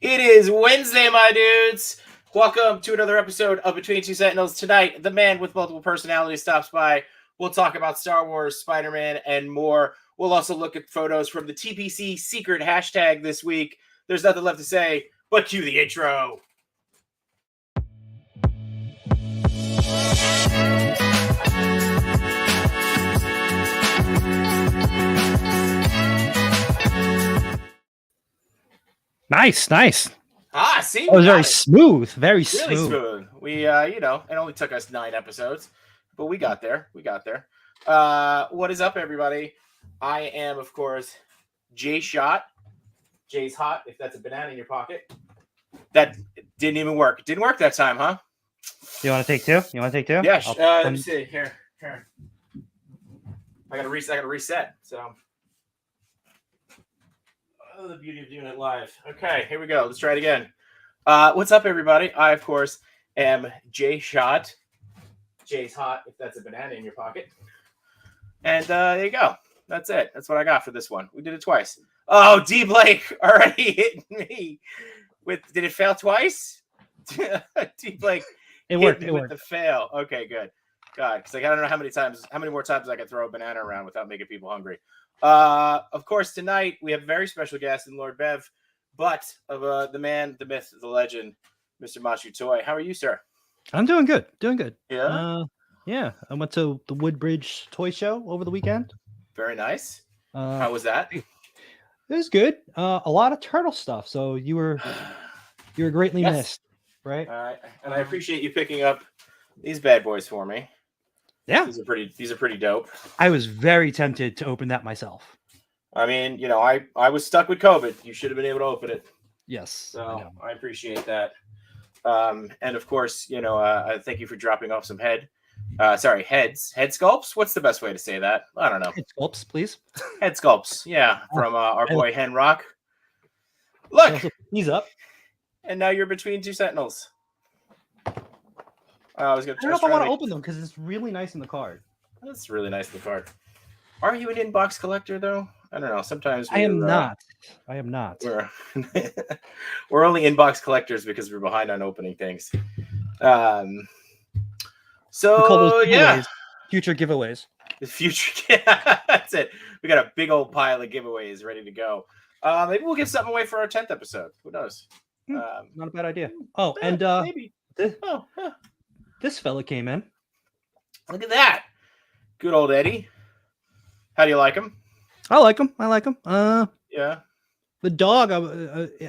It is Wednesday, my dudes. Welcome to another episode of Between Two Sentinels. Tonight, the man with multiple personalities stops by. We'll talk about Star Wars, Spider-Man, and more. We'll also look at photos from the TPC secret hashtag this week. There's nothing left to say, but cue the intro. Nice. See, that was very smooth, really smooth. We, it only took us 9 episodes, but we got there. What is up, everybody? I am, of course, Jshot. J's hot. If that's a banana in your pocket, that didn't even work. It didn't work that time, huh? You want to take two? Yeah. Let me see. Here. I gotta reset. So. Oh, the beauty of doing it live. Okay, here we go. Let's try it again. What's up, everybody? I, of course, am Jshot. J's hot, if that's a banana in your pocket. And there you go. That's it. That's what I got for this one. We did it twice. Oh, D. Blake already hit me. Did it fail twice? D. Blake it worked with the fail. Okay, good. God, because I don't know how many more times I can throw a banana around without making people hungry. Of course, tonight we have a very special guest in Lord Bev, but of the man, the myth, the legend, Mr. Matchutoy. How are you, sir? I'm doing good. Yeah? Yeah. I went to the Woodbridge Toy Show over the weekend. Very nice. How was that? It was good. A lot of turtle stuff. So you were greatly missed, right? And I appreciate you picking up these bad boys for me. Yeah, these are pretty dope. I was very tempted to open that myself. I mean, I was stuck with COVID. You should have been able to open it. Yes. So I appreciate that. And of course, I thank you for dropping off some head sculpts. What's the best way to say that? I don't know. Head sculpts, please. Head sculpts. Yeah. From our boy Hen Rock. Look, he's up. And now you're between two Sentinels. I don't know if I want to open them because it's really nice in the card. That's really nice in the card. Are you an inbox collector though? I don't know. Sometimes I am not. We're only inbox collectors because we're behind on opening things. So yeah, future giveaways. The future, that's it. We got a big old pile of giveaways ready to go. Maybe we'll give something away for our 10th episode. Who knows? Not a bad idea. Oh, and maybe. This fella came in. Look at that. Good old Eddie. How do you like him? I like him. Yeah. The dog,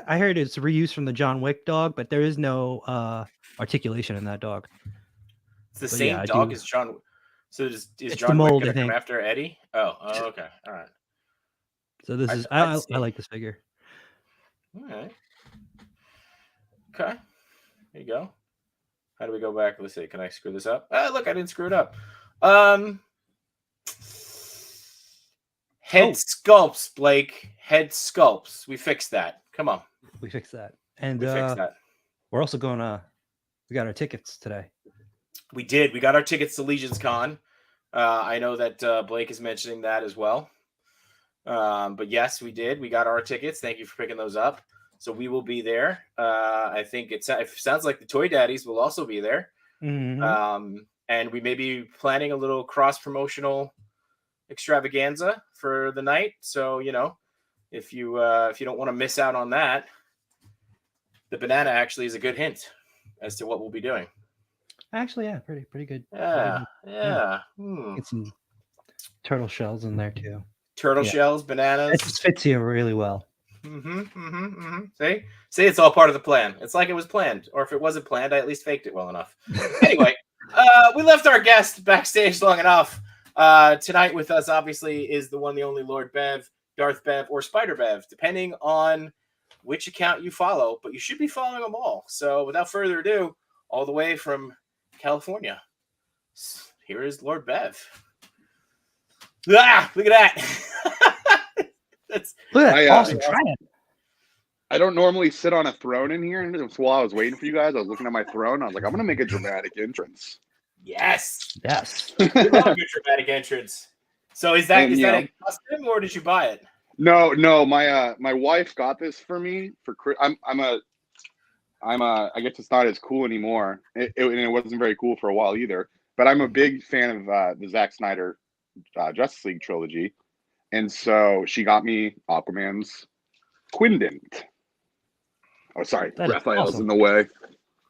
I heard it's reused from the John Wick dog, but there is no articulation in that dog. It's the same dog as John. So is John Wick going to come after Eddie? Oh, okay. All right. So this is, I like this figure. All right. Okay. There you go. How do we go back? Let's see. Can I screw this up? Look, I didn't screw it up. Head sculpts, Blake. Head sculpts. We fixed that. Come on. We fixed that. And we fixed that. We're also going to, we got our tickets today. We did. We got our tickets to Legion's Con. I know that Blake is mentioning that as well. But yes, we did. We got our tickets. Thank you for picking those up. So we will be there. I think it sounds like the Toy Daddies will also be there. Mm-hmm. And we may be planning a little cross-promotional extravaganza for the night. So, if you don't want to miss out on that, the banana actually is a good hint as to what we'll be doing. Actually, yeah, pretty good. Yeah. Get some turtle shells in there too. Turtle shells, bananas. It just fits you really well. See, it's all part of the plan. It's like it was planned, or if it wasn't planned, I at least faked it well enough. Anyway, we left our guest backstage long enough. Tonight with us, obviously, is the one, the only Lord Bev, Darth Bev, or Spider Bev, depending on which account you follow. But you should be following them all. So, without further ado, all the way from California, here is Lord Bev. Look at that. That's awesome. I don't normally sit on a throne in here, and while I was waiting for you guys, I was looking at my throne. I was like, I'm going to make a dramatic entrance. Yes. Yes. Good dramatic entrance. So is that a custom or did you buy it? No. My wife got this for me for. I guess it's not as cool anymore. And it wasn't very cool for a while either. But I'm a big fan of the Zack Snyder Justice League trilogy, and so she got me Aquaman's Quindent. Oh, sorry, That is Raphael's awesome. in the way.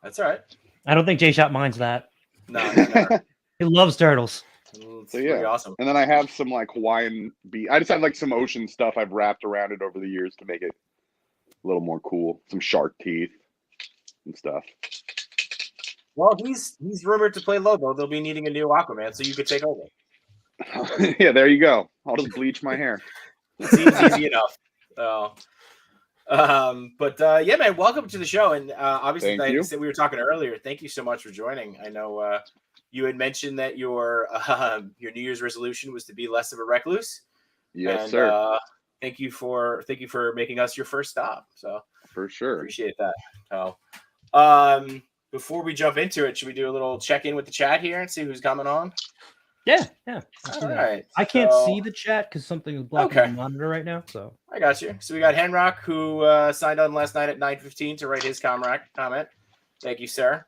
That's all right. I don't think Jshot minds that. No, never. He loves turtles. It's So yeah, pretty awesome. And then I have some like Hawaiian beach. I just have like some ocean stuff I've wrapped around it over the years to make it a little more cool. Some shark teeth and stuff. Well, he's rumored to play Lobo. They'll be needing a new Aquaman, so you could take over. Yeah, there you go. I'll just bleach my hair. Seems easy enough. So, yeah, man, welcome to the show. And obviously, like I said, we were talking earlier. Thank you so much for joining. I know you had mentioned that your New Year's resolution was to be less of a recluse. Yes, and, sir. Thank you for making us your first stop. So for sure, appreciate that. So, before we jump into it, should we do a little check in with the chat here and see who's coming on? Yeah. All right. I can't see the chat because something is blocking my monitor right now. So I got you. So we got Henrock, who signed on last night at 9:15 to write his comment. Thank you, sir.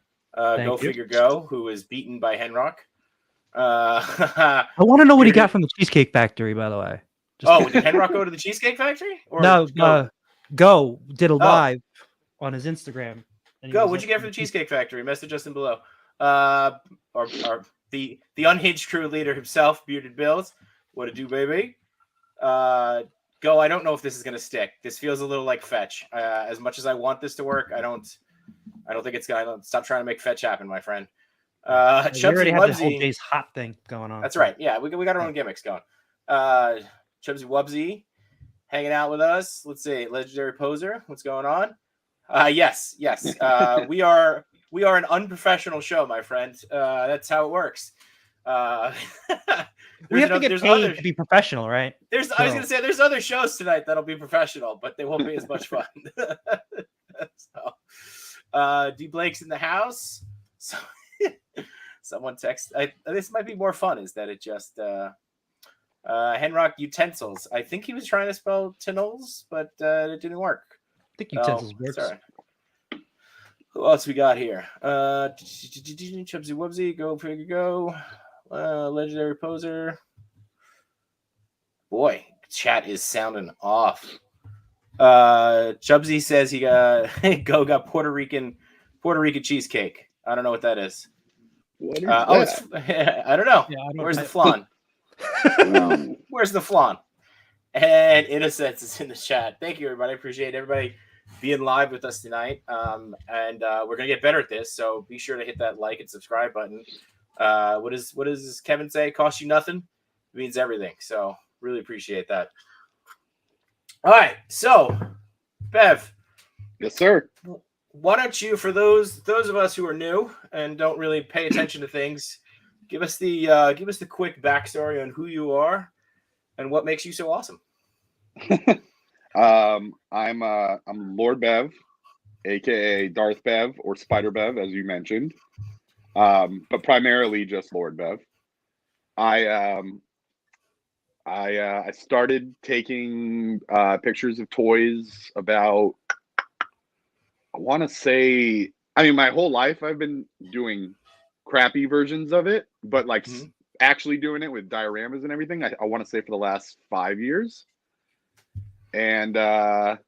Figure Go, who was beaten by Henrock. I want to know what he got from the Cheesecake Factory, by the way. Did Henrock go to the Cheesecake Factory? Or no, Go did a live on his Instagram. Go, what'd you get from the Cheesecake Factory? Message us in below. Or the unhinged crew leader himself, Bearded Bills. What a do, baby. Go, I don't know if this is gonna stick. This feels a little like fetch. As much as I want this to work, I don't think it's gonna. Stop trying to make fetch happen, my friend. We already have the whole day's hot thing going on. That's right. Yeah, we got our own gimmicks going. Chubsy Wubsy hanging out with us. Let's see, Legendary Poser. What's going on? Yes. We are an unprofessional show, my friend. That's how it works. We have to get paid to be professional, right? I was going to say, there's other shows tonight that'll be professional, but they won't be as much fun. D Blake's in the house. So someone text. This might be more fun. Is that it just Henrock Utensils? I think he was trying to spell Tinols, but it didn't work. I think Utensils works. Sorry. Who else we got here? Chubsy Wubsy, Go Figure Go. Legendary Poser. Boy, chat is sounding off. Chubsy says he got got Puerto Rican cheesecake. I don't know what that is. What is that? I don't know. Yeah, Where's the flan? Where's the flan? And Innocence is in the chat. Thank you, everybody. I appreciate everybody being live with us tonight. And we're gonna get better at this, so be sure to hit that like and subscribe button. What does Kevin say? Cost you nothing? It means everything. So really appreciate that. All right, so Bev. Yes, sir. Why don't you, for those of us who are new and don't really pay attention to things, give us the quick backstory on who you are and what makes you so awesome. I'm Lord Bev, aka Darth Bev or Spider Bev, as you mentioned, but primarily just Lord Bev. I started taking pictures of toys about, I want to say, my whole life I've been doing crappy versions of it, but like actually doing it with dioramas and everything, I want to say for the last 5 years. And I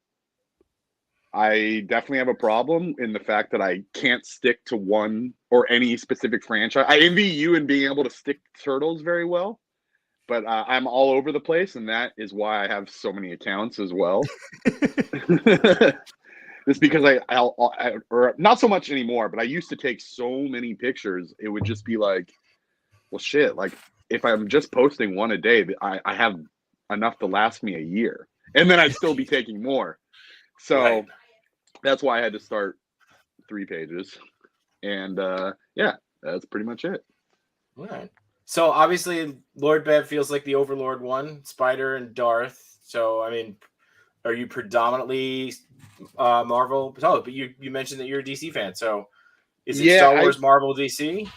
definitely have a problem in the fact that I can't stick to one or any specific franchise. I envy you in being able to stick to Turtles very well, but I'm all over the place, and that is why I have so many accounts as well. Just because I or not so much anymore, but I used to take so many pictures. It would just be like, well, shit, like if I'm just posting one a day, I have enough to last me a year. And then I'd still be taking more. So that's why I had to start 3 pages. And yeah, that's pretty much it. All right. So obviously Lord Bev feels like the Overlord one, Spider and Darth. So, are you predominantly Marvel? Oh, but you mentioned that you're a DC fan. So is it Star Wars, Marvel, DC?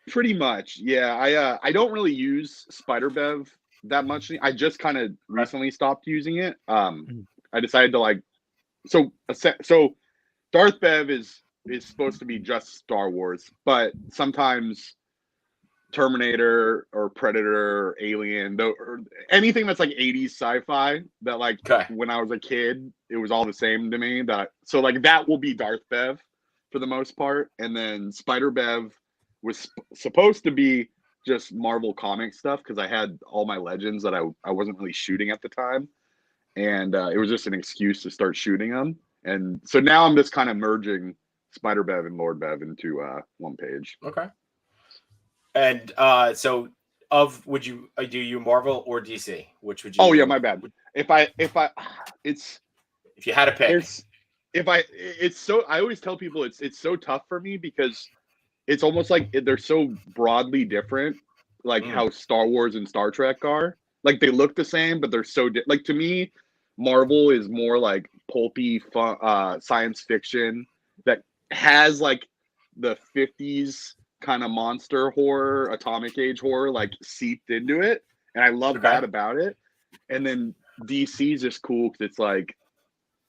Pretty much. Yeah. I don't really use Spider Bev that much. I just kind of recently stopped using it. Mhm. I decided to like, so Darth Bev is supposed to be just Star Wars, but sometimes Terminator or Predator or Alien, or anything that's like 80s sci-fi that like Okay. when I was a kid, it was all the same to me. So like that will be Darth Bev for the most part, and then Spider Bev was supposed to be just Marvel comic stuff because I had all my Legends that I wasn't really shooting at the time, and it was just an excuse to start shooting them. And so now I'm just kind of merging Spider Bev and Lord Bev into one page. Okay. And so would you do you Marvel or DC? Which would you? Oh yeah, my bad. If I it's if you had to pick. It's so, I always tell people it's so tough for me because it's almost like they're so broadly different, like how Star Wars and Star Trek are. Like they look the same, but they're so like to me, Marvel is more like pulpy fun, science fiction that has like the 50s kind of monster horror, atomic age horror like seeped into it, and I love that about it. And then DC is just cool because it's like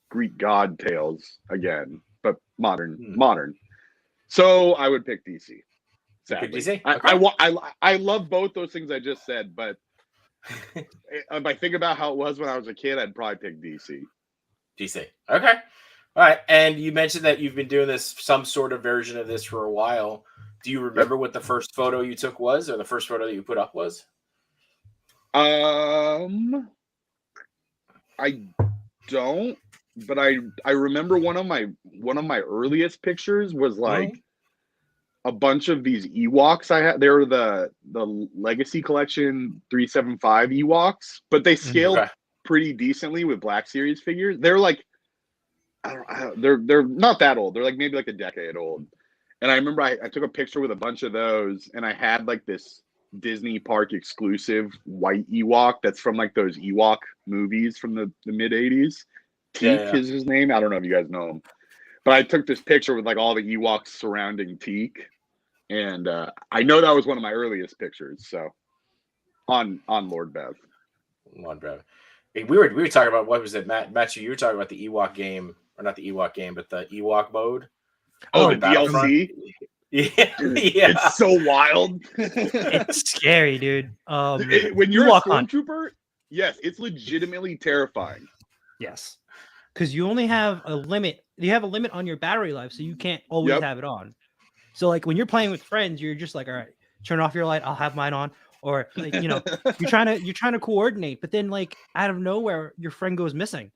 Greek god tales again, but modern. So I would pick DC. Sadly, DC? I love both those things I just said, but if I think about how it was when I was a kid, I'd probably pick DC. DC. Okay. All right. And you mentioned that you've been doing some sort of version of this for a while. Do you remember what the first photo you took was, or the first photo that you put up was? I don't, but I remember one of my earliest pictures was like a bunch of these Ewoks I had. They were the Legacy Collection 375 Ewoks, but they scaled pretty decently with Black Series figures. They're like, they're not that old. They're like maybe like a decade old. And I remember I took a picture with a bunch of those, and I had like this Disney Park exclusive white Ewok that's from like those Ewok movies from the mid 80s. Teak is his name. I don't know if you guys know him, but I took this picture with like all the Ewoks surrounding Teak, and I know that was one of my earliest pictures. So on Lord Bev. Lord Bev. We were talking about, what was it, Matchu? You were talking about the Ewok game, or not the Ewok game, but the Ewok mode. Oh, the DLC. Yeah, dude, it's so wild. It's scary, dude. When you're a stormtrooper, yes, it's legitimately terrifying. Yes, because you only have a limit. You have a limit on your battery life, so you can't always have it on. So, like when you're playing with friends, you're just like, all right, turn off your light. I'll have mine on. Or like, you know, you're trying to coordinate, but then like out of nowhere, your friend goes missing.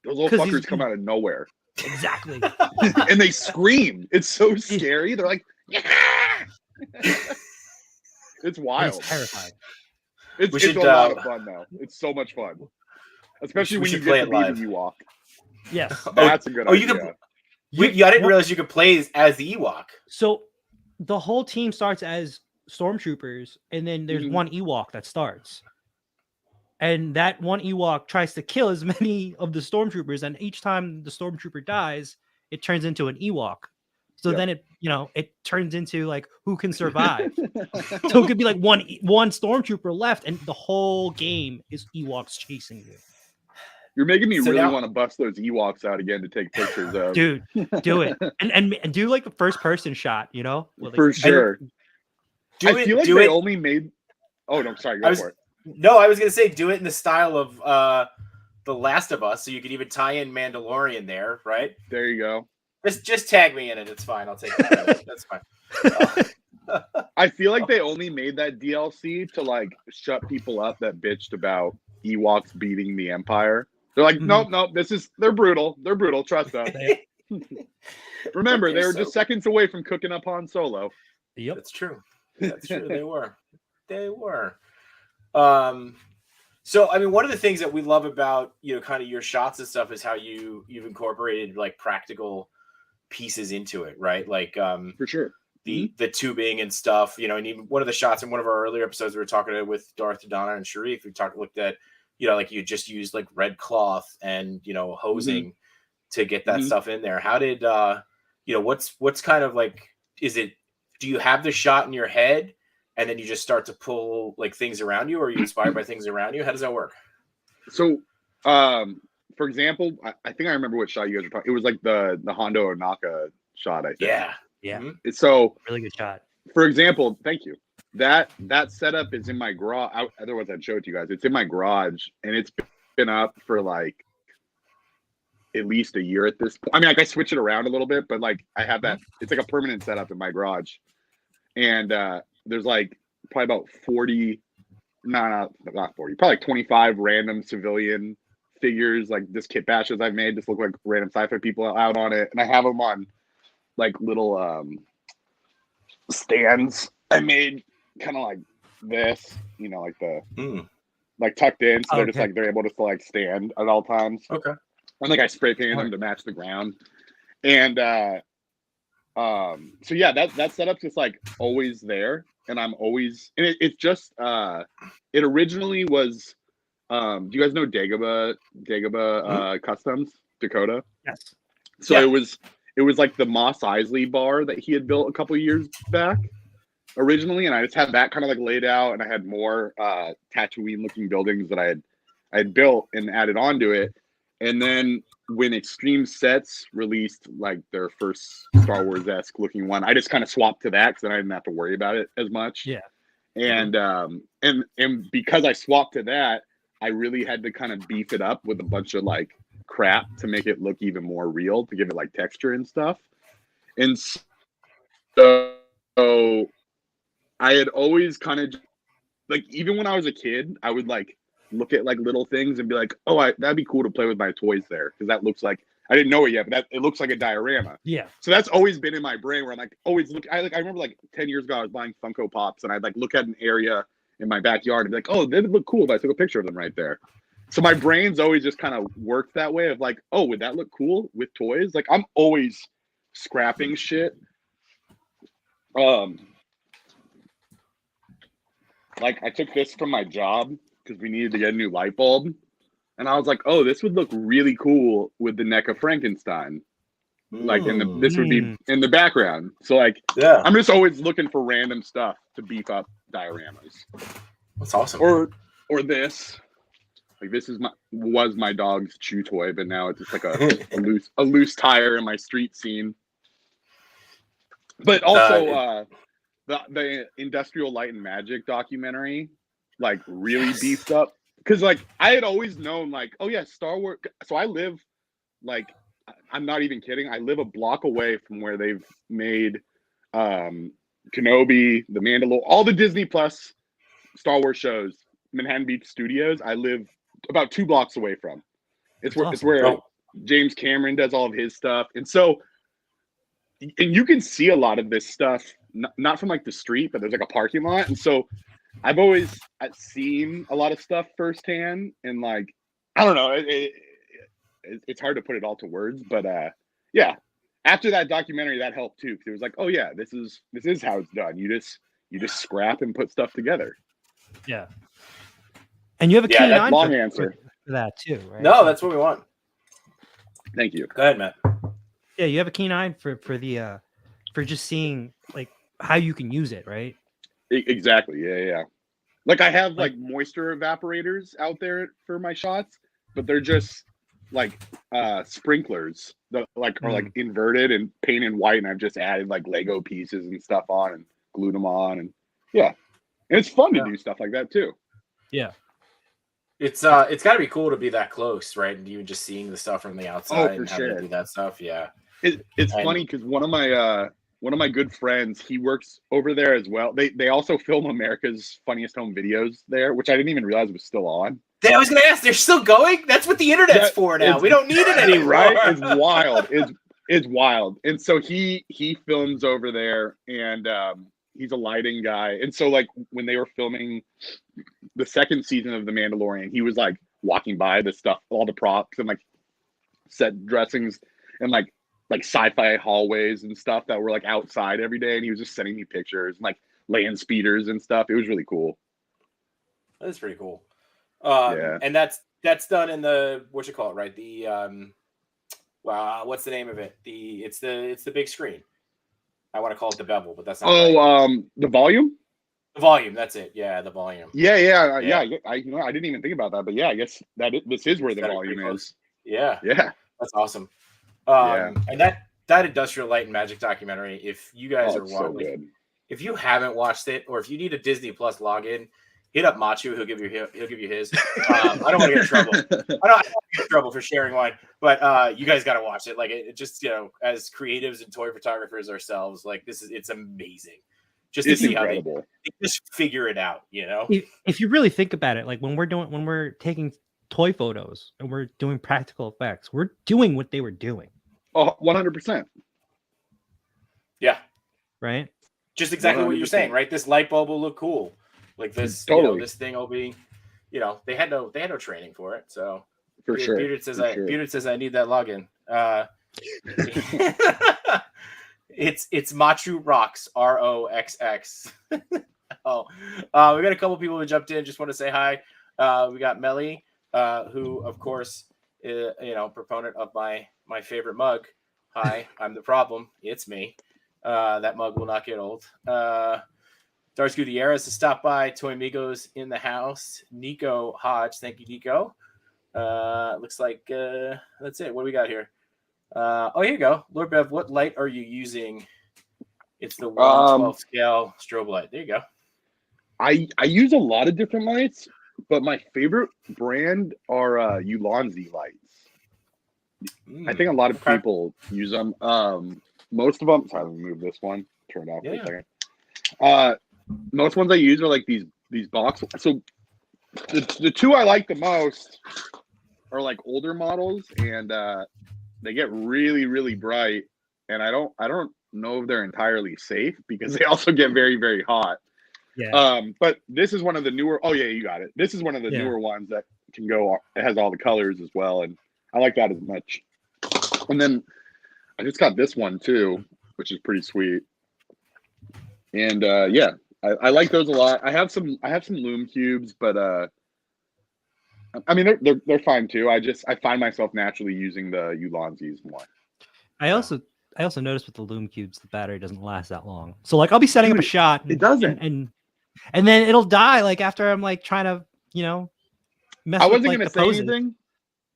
Those little fuckers come out of nowhere. Exactly. And they scream. It's so scary. They're like, yeah! It's wild. It's terrifying. It's a lot of fun though. It's so much fun. Especially when you get to be the Ewok. Yes. That's a good idea. I didn't realize you could play as the Ewok. So the whole team starts as stormtroopers, and then there's one Ewok that starts. And that one Ewok tries to kill as many of the stormtroopers, and each time the stormtrooper dies, it turns into an Ewok. So then it turns into like who can survive. So it could be like one stormtrooper left, and the whole game is Ewoks chasing you. You're making me really want to bust those Ewoks out again to take pictures of. Dude, do it. And do like the first person shot, you know? For sure. I feel like they only made. Oh no, sorry, go for it. No, I was gonna say do it in the style of The Last of Us, so you could even tie in Mandalorian there, right? There you go. Just tag me in it. It's fine. I'll take it. That's fine. I feel like they only made that DLC to like shut people up that bitched about Ewoks beating the Empire. They're like, nope, they're brutal. They're brutal. Trust us. Remember, they were just seconds away from cooking up Han Solo. Yep, that's true. That's true. They were. So I mean, one of the things that we love about kind of your shots and stuff is how you've incorporated like practical pieces into it, right? Like for sure. The tubing and stuff, and even one of the shots in one of our earlier episodes, we were talking with Darth, Donna, and Sharif. We looked at, like you just used like red cloth and hosing to get that stuff in there. How did what's kind of like, do you have the shot in your head and then you just start to pull like things around you, or are you inspired by things around you? How does that work? So, for example, I think I remember what shot you guys were talking. It was like the Hondo or NECA shot, I think. Yeah. Yeah. Mm-hmm. So Really good shot. For example, thank you. That setup is in my garage. Otherwise, I'd show it to you guys. It's in my garage, and it's been up for like at least a year at this point. I mean, like I switch it around a little bit, but like I have that. It's like a permanent setup in my garage, and there's like probably about 40, not 40, probably like 25 random civilian figures, like this kit bashes I've made. Just look like random sci-fi people out on it, and I have them on like little stands I made, kind of like this, you know, like the like tucked in, so they're just like they're able to like stand at all times. Okay. And like I spray paint them to match the ground, and so yeah, that setup's just like always there, and I'm always, and it's just it originally was do you guys know Dagobah Customs Dakota? Yes. So Yeah. it was like the Moss Isley bar that he had built a couple of years back originally, and I just had that kind of like laid out, and I had more Tatooine looking buildings that I had built and added onto it. And then when Extreme Sets released like their first Star Wars-esque looking one, I just kind of swapped to that because then I didn't have to worry about it as much. Yeah. And because I swapped to that, I really had to kind of beef it up with a bunch of like crap to make it look even more real, to give it like texture and stuff. And so I had always kind of like, even when I was a kid, I would like look at like little things and be like, oh, that'd be cool to play with my toys there, because that looks like, I didn't know it yet, but it looks like a diorama. Yeah. So that's always been in my brain, where I'm like always look. I remember like 10 years ago I was buying Funko Pops, and I'd like look at an area in my backyard and be like, oh, they would look cool if I took a picture of them right there. So my brain's always just kind of worked that way of like, oh, would that look cool with toys? Like I'm always scrapping shit. Like I took this from my job because we needed to get a new light bulb, and I was like, oh, this would look really cool with the NECA Frankenstein. Like this would be in the background. So like, yeah, I'm just always looking for random stuff to beef up dioramas. That's awesome. Or this, like this was my dog's chew toy, but now it's just like a loose tire in my street scene. But also the Industrial Light and Magic documentary, like really beefed up, because like I had always known like, oh yeah, Star Wars. So I live like, I'm not even kidding, I live a block away from where they've made Kenobi, The Mandalorian, all the Disney Plus Star Wars shows, Manhattan Beach Studios. I live about 2 blocks away from. It's where James Cameron does all of his stuff. And so, and you can see a lot of this stuff, not from like the street, but there's like a parking lot. And so I've always seen a lot of stuff firsthand, and like, I don't know, it's hard to put it all to words, but yeah, after that documentary, that helped too, because it was like, oh yeah, this is how it's done. You just scrap and put stuff together. Yeah. And you have a keen eye long answer for that too, right? No, that's what we want. Thank you. Go ahead, Matt. Yeah, you have a keen eye for the for just seeing like how you can use it, right? Exactly. Yeah. Like I have like moisture evaporators out there for my shots, but they're just like sprinklers that like are like inverted and painted white, and I've just added like Lego pieces and stuff on and glued them on, and yeah, and it's fun to do stuff like that too. Yeah, it's got to be cool to be that close, right? And even just seeing the stuff from the outside and having to do that stuff. Yeah, it's funny because one of my good friends, he works over there as well. They also film America's Funniest Home Videos there, which I didn't even realize was still on. I was going to ask, they're still going? That's what the internet's for now. We don't need it anymore. Right? It's wild. It's wild. And so he films over there, and he's a lighting guy. And so like when they were filming the second season of The Mandalorian, he was like walking by the stuff, all the props and like set dressings and like sci-fi hallways and stuff that were like outside every day. And he was just sending me pictures and like land speeders and stuff. It was really cool. That's pretty cool. Yeah. And that's done in the, what you call it, right? The what's the name of it? It's the big screen. I want to call it the bevel, but that's not right. The volume? The volume, that's it. Yeah, the volume. Yeah. I didn't even think about that, but yeah, I guess this is where the Gotta be volume pretty close. is. Yeah, Yeah. that's awesome. Yeah. And that Industrial Light and Magic documentary, if you guys are it's so watching, good. if you haven't watched it, or if you need a Disney Plus login, hit up Matchu. He'll give you his. I don't want to get in trouble. I don't want to get in trouble for sharing wine, but you guys got to watch it. Like it just, as creatives and toy photographers ourselves, like it's amazing. Just to see incredible. how they just figure it out. If you really think about it, like when we're taking toy photos and we're doing practical effects, we're doing what they were doing. Oh, 100%. Yeah. Right. Just exactly 100%. What you're saying, right? This light bulb will look cool. Like this, totally. This thing will be, they had no training for it. So for sure. Bearded says I need that login. It's Matchu Rocks, ROXX. We got a couple people who jumped in. Just want to say hi. We got Melly, who of course is, proponent of my favorite mug. Hi, I'm the problem. It's me. That mug will not get old. Darce Gutierrez has stopped by. Toy Migos in the house. Nico Hodge. Thank you, Nico. Looks like that's it. What do we got here? Here you go. Lord Bev, what light are you using? It's the 1/12 scale strobe light. There you go. I use a lot of different lights, but my favorite brand are Ulanzi lights. I think a lot of people use them. Most of them. Sorry, let me move this one. Turn it off for a second. Most ones I use are like these box. So the two I like the most are like older models, and they get really, really bright. And I don't know if they're entirely safe because they also get very, very hot. Yeah. But this is one of the newer. Oh yeah, you got it. This is one of the newer ones that can go. It has all the colors as well, and I like that as much. And then I just got this one too, which is pretty sweet. And I like those a lot. I have some Lume cubes, but I mean they're fine too. I find myself naturally using the Ulanzis more. I also noticed with the Lume cubes the battery doesn't last that long. So like I'll be setting up a shot. It doesn't. And then it'll die like after I'm like trying to, mess I with wasn't like, gonna the say poses. anything,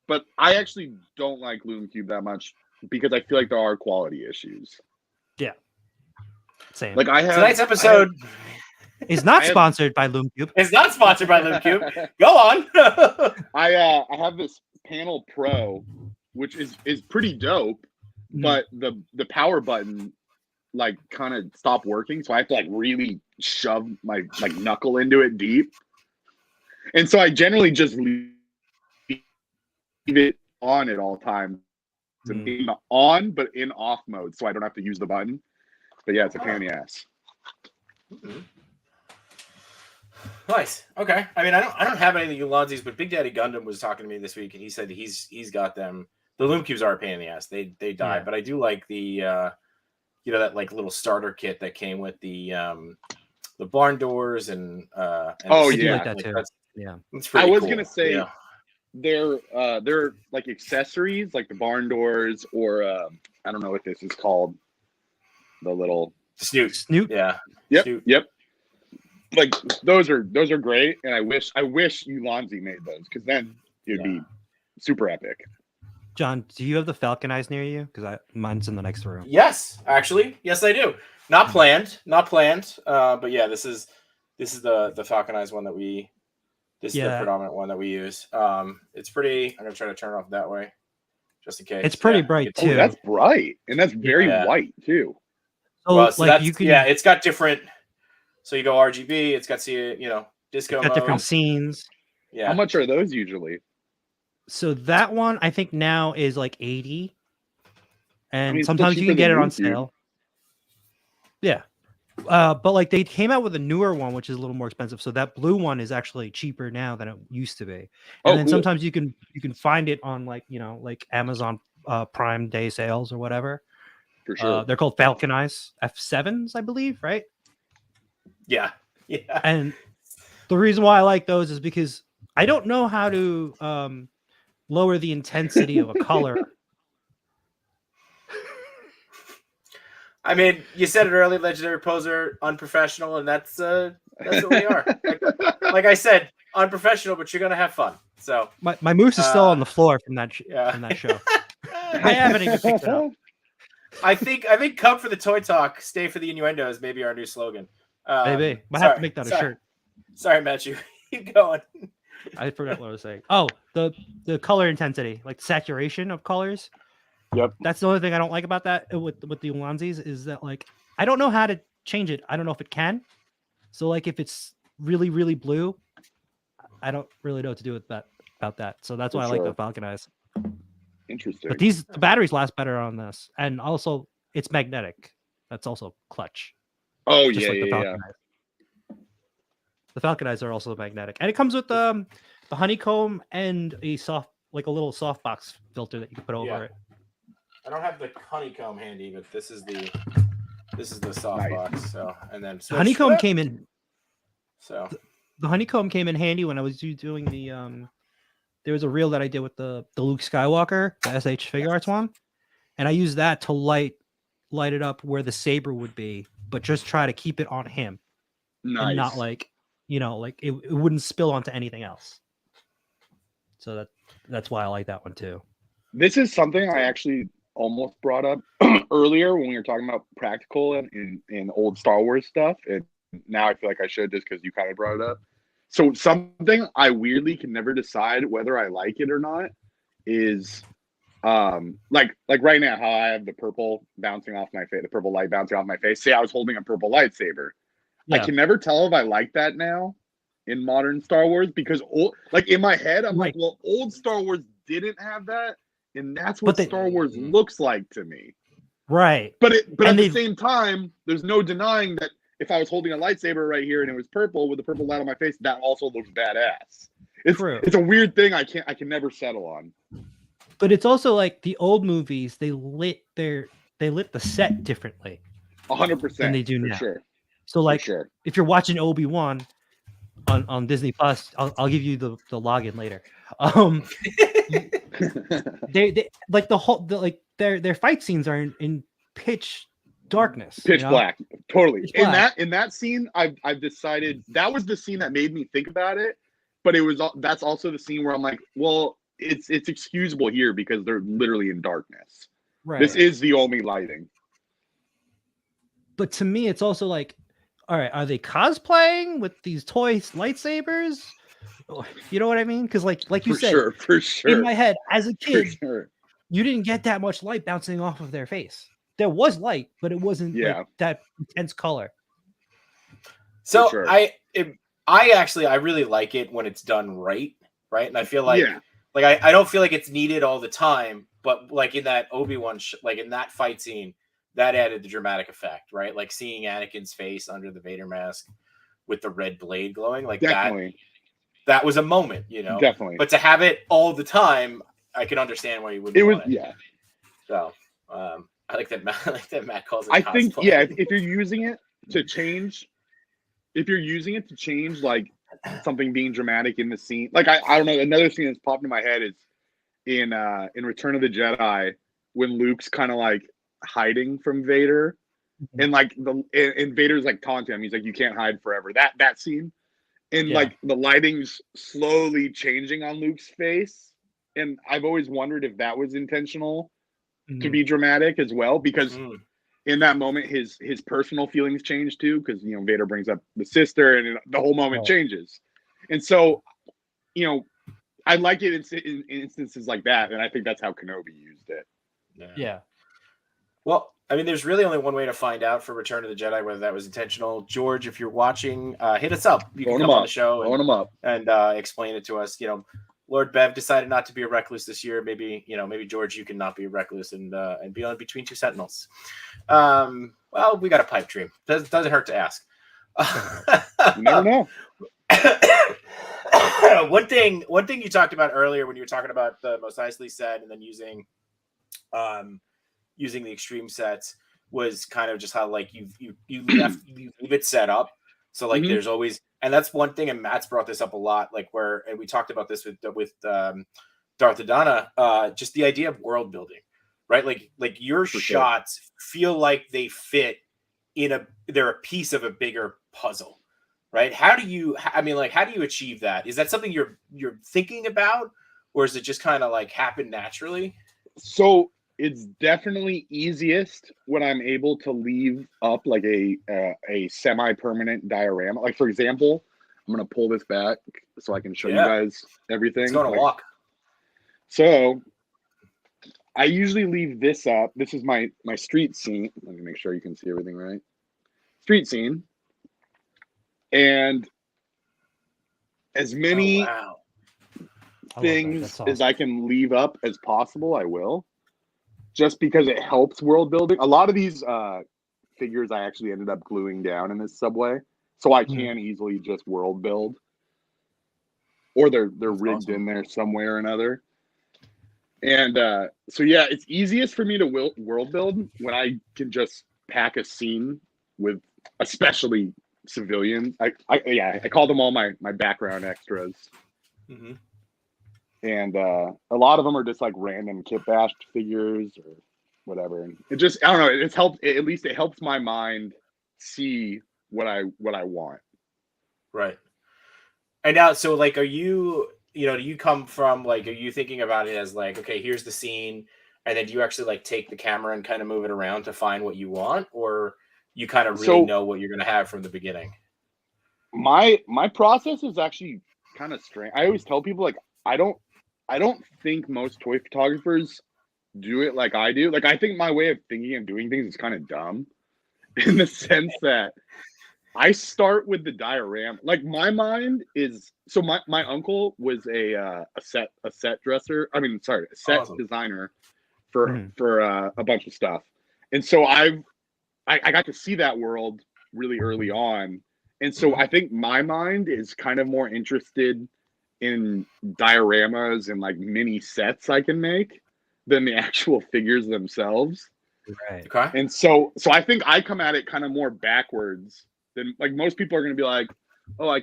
but I actually don't like Lume Cube that much because I feel like there are quality issues. Yeah. Same. Like I have tonight's episode is not sponsored by Lume Cube. It's not sponsored by Lume Cube. Go on. I have this Panel Pro, which is pretty dope, but the power button like kind of stopped working, so I have to like really shove my like knuckle into it deep. And so I generally just leave it on at all times. Being on, but in off mode, so I don't have to use the button. But yeah, it's a pain in the ass. Nice. Okay. I mean, I don't have any of the Ulanzis, but Big Daddy Gundam was talking to me this week, and he said that he's got them. The Lume cubes are a pain in the ass. They die, but I do like the that like little starter kit that came with the barn doors and I do like that too. It's pretty I was cool. Gonna say they're like accessories like the barn doors or I don't know what this is called. The little snoot. Yeah. Yep. Like those are great, and I wish Ulanzi made those because then it'd be super epic. John, do you have the Falcon Eyes near you? Because mine's in the next room. Yes, actually, yes, I do. Not planned. But yeah, this is the Falcon Eyes one that we. This is the predominant one that we use. It's pretty. I'm gonna try to turn it off that way, just in case. It's pretty bright too. Oh, that's bright, and that's very white too. So like you can. Yeah, it's got different. So you go RGB. It's got disco mode. Different scenes. Yeah. How much are those usually? So that one I think now is like 80, and sometimes you can get it on sale. Yeah, but like they came out with a newer one, which is a little more expensive. So that blue one is actually cheaper now than it used to be. And then sometimes you can find it on like Amazon Prime Day sales or whatever. For sure, they're called Falcon Eyes F7s, I believe, right? Yeah. And the reason why I like those is because I don't know how to lower the intensity of a color. I mean, you said it earlier, legendary poser, unprofessional, and that's That's what we are. Like I said, unprofessional, but you're gonna have fun. So my moose is still on the floor from that from that show. I haven't even picked it up. I think "Come for the toy talk, stay for the innuendos" may be our new slogan. Maybe might have to make that a shirt. Sorry, Matchu. Keep going. I forgot what I was saying. Oh, the color intensity, like saturation of colors. Yep. That's the only thing I don't like about that with the onesies is that like I don't know how to change it. I don't know if it can. So like if it's really, really blue, I don't really know what to do with that about that. So that's why I like the Falcon Eyes. Interesting. But the batteries last better on this, and also it's magnetic. That's also clutch. Oh just yeah, like the yeah, Falcon Eyes. The Falcon Eyes are also magnetic, and it comes with the honeycomb and a little softbox filter that you can put over it. I don't have the honeycomb handy, but this is the softbox. Nice. So and then the honeycomb came in. So the honeycomb came in handy when I was doing the there was a reel that I did with the Luke Skywalker, the SH Figure Arts one, and I used that to light it up where the saber would be, but just try to keep it on him, and not like it wouldn't spill onto anything else. So that's why I like that one too. This is something I actually almost brought up earlier when we were talking about practical and old Star Wars stuff, and now I feel like I should just because you kind of brought it up. So something I weirdly can never decide whether I like it or not is like right now how I have the purple bouncing off my face, the purple light bouncing off my face. Say I was holding a purple lightsaber. Yeah. I can never tell if I like that now in modern Star Wars because in my head I'm like, well, old Star Wars didn't have that, and that's what Star Wars looks like to me. Right. But at the same time, there's no denying that if I was holding a lightsaber right here and it was purple with the purple light on my face, that also looks badass. It's a weird thing I can never settle on. But it's also like the old movies, they lit the set differently. 100% than they do now. Sure. So like if you're watching Obi-Wan on Disney Plus, I'll give you the login later. They like their fight scenes are in pitch darkness, pitch black, totally. Pitch black. In that scene, I've decided that was the scene that made me think about it. But that's also the scene where I'm like, well, it's excusable here because they're literally in darkness. Right. This is the only lighting. But to me, it's also like, all right, are they cosplaying with these toy lightsabers? You know what I mean? Because like you said, for sure. In my head, as a kid, you didn't get that much light bouncing off of their face. There was light, but it wasn't like that intense color. So I really like it when it's done right, and I feel like I don't feel like it's needed all the time, but like in that Obi-Wan like in that fight scene, that added the dramatic effect, right? Like seeing Anakin's face under the Vader mask with the red blade glowing, like that was a moment, Definitely. But to have it all the time, I can understand why you wouldn't want it. Yeah. So I like that Matt calls it. I think if you're using it to change, like something being dramatic in the scene, like I don't know, another scene that's popped in my head is in Return of the Jedi when Luke's kind of like hiding from Vader, and like and Vader's like taunting him. He's like, "You can't hide forever." That scene, and like the lighting's slowly changing on Luke's face, and I've always wondered if that was intentional to be dramatic as well, because in that moment his personal feelings change too, because Vader brings up the sister and the whole moment changes, and so I like it in instances like that, and I think that's how Kenobi used it. Yeah. Well, I mean, there's really only one way to find out for Return of the Jedi whether that was intentional. George, if you're watching, hit us up. You can come on the show and explain it to us. Lord Bev decided not to be a recluse this year. Maybe George, you can not be a recluse and be on Between Two Sentinels. Well, we got a pipe dream. Doesn't hurt to ask. You never know. One thing you talked about earlier when you were talking about the Mos Eisley set and then using the extreme sets was kind of just how like you leave it set up. So like there's always, and that's one thing, and Matt's brought this up a lot, like and we talked about this with Darth Adana, just the idea of world building, right? Like your shots feel like they fit they're a piece of a bigger puzzle. right? How do you achieve that? Is that something you're thinking about, or is it just kind of like happen naturally? So it's definitely easiest when I'm able to leave up like a semi-permanent diorama. Like for example, I'm gonna pull this back so I can show you guys everything. Let's go on a walk. So I usually leave this up. This is my street scene. Let me make sure you can see everything right. Street scene. And as many things as I can leave up as possible, I will. Just because it helps world building. A lot of these figures I actually ended up gluing down in this subway. So I can easily just world build. Or they're rigged in there some way or another. And so yeah, it's easiest for me to world build when I can just pack a scene with especially civilians. I call them all my background extras. Mm-hmm. And a lot of them are just like random kit bashed figures or whatever. And it just, I don't know, it's helped, at least it helps my mind see what I want. Right. And now, so like, are you, do you come from like, are you thinking about it as like, okay, here's the scene, and then do you actually like take the camera and kind of move it around to find what you want, or you kind of really know what you're going to have from the beginning? My process is actually kind of strange. I always tell people like, I don't think most toy photographers do it like I do. Like, I think my way of thinking and doing things is kind of dumb in the sense that I start with the diorama. Like, my mind is, so my uncle was a set dresser. I mean, sorry, a set designer for a bunch of stuff. And so I got to see that world really early on. And so I think my mind is kind of more interested in dioramas and like mini sets I can make than the actual figures themselves. Right. Okay. And so I think I come at it kind of more backwards than like most people are going to be like, oh, I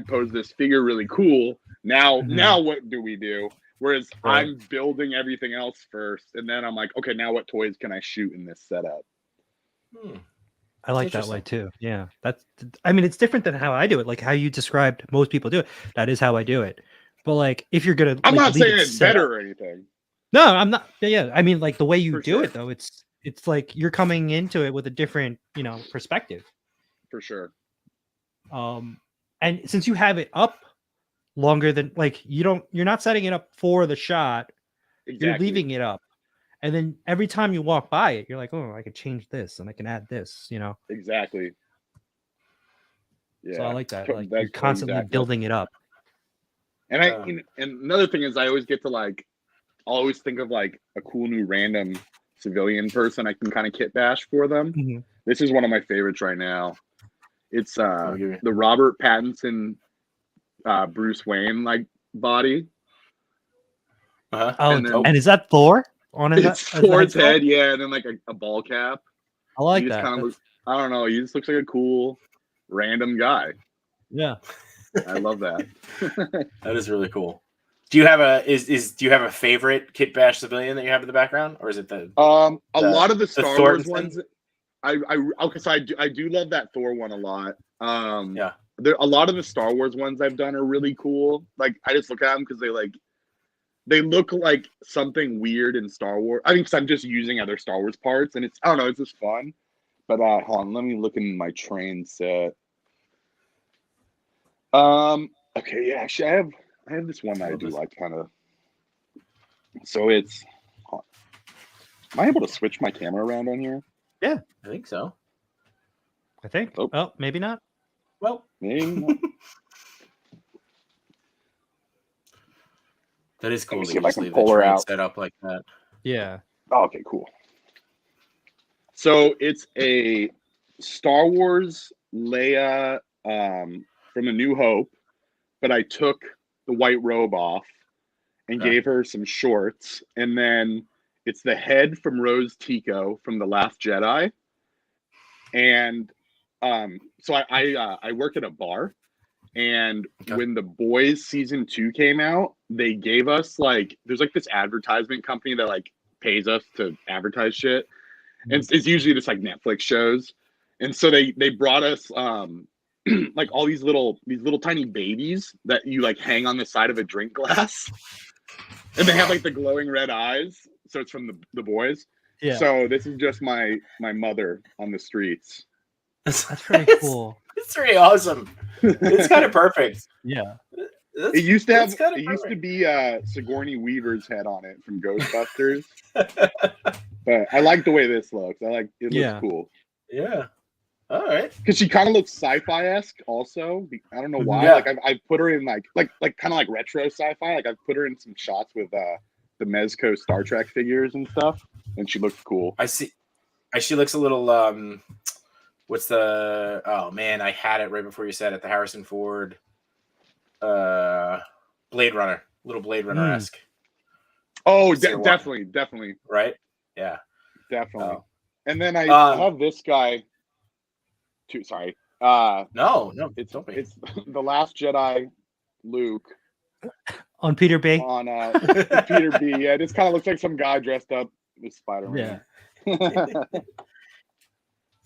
posed this figure really cool. Now what do we do? Whereas I'm building everything else first, and then I'm like, okay, now what toys can I shoot in this setup? I like that way too. Yeah, I mean, it's different than how I do it. Like how you described most people do it. That is how I do it. But like, if you're gonna, I'm not saying it's better or anything. No, I'm not. Yeah, I mean, like the way you do it though, it's like you're coming into it with a different, perspective. For sure. And since you have it up longer than like you're not setting it up for the shot. Exactly. You're leaving it up. And then every time you walk by it, you're like, oh, I could change this and I can add this, Exactly. Yeah. So I like that. Like you're constantly building it up. And and another thing is I always get to like, I'll always think of like a cool new random civilian person I can kind of kit bash for them. Mm-hmm. This is one of my favorites right now. It's the Robert Pattinson, Bruce Wayne like body. And is that Thor? It's Thor's head, yeah, and then like a ball cap. I like that. I don't know. He just looks like a cool, random guy. Yeah, I love that. That is really cool. Do you have a favorite kit bash civilian that you have in the background, or is it a lot of the Star Wars ones? I do love that Thor one a lot. A lot of the Star Wars ones I've done are really cool. Like I just look at them because they look like something weird in Star Wars. I mean, because I'm just using other Star Wars parts, and it's, I don't know, it's just fun. But hold on, let me look in my train set. Okay, yeah, actually, I have this one that I do like, kind of. So it's. Am I able to switch my camera around on here? Yeah, I think so. I think. Oh, maybe not. Well, maybe not. That is cool. Let me see if I can pull her out. Set up like that. Yeah. Oh, okay, cool. So it's a Star Wars Leia from A New Hope, but I took the white robe off and gave her some shorts, and then it's the head from Rose Tico from The Last Jedi, and so I work at a bar. And when The Boys season 2 came out, they gave us like, there's like this advertisement company that like pays us to advertise shit. And it's usually just like Netflix shows. And so they brought us like all these little tiny babies that you like hang on the side of a drink glass, and they have like the glowing red eyes. So it's from the boys. Yeah. So this is just my mother on the streets. That's pretty cool. It's pretty awesome. It's kind of perfect. Yeah. It used to be Sigourney Weaver's head on it from Ghostbusters. But I like the way this looks. It looks cool. Yeah. All right. Because she kind of looks sci-fi-esque also. I don't know why. Yeah. Like I put her in like kind of like retro sci-fi. Like I've put her in some shots with the Mezco Star Trek figures and stuff, and she looks cool. I see. She looks a little what's the oh man, I had it right before you said it, the Harrison Ford Blade Runner. Little Blade Runner-esque. Oh, definitely. Right? Yeah. Definitely. Oh. And then I have this guy too. Sorry. No, it's don't be. It's the Last Jedi Luke. On Peter B. On Peter B. Yeah, this kind of looks like some guy dressed up as Spider-Man. Yeah.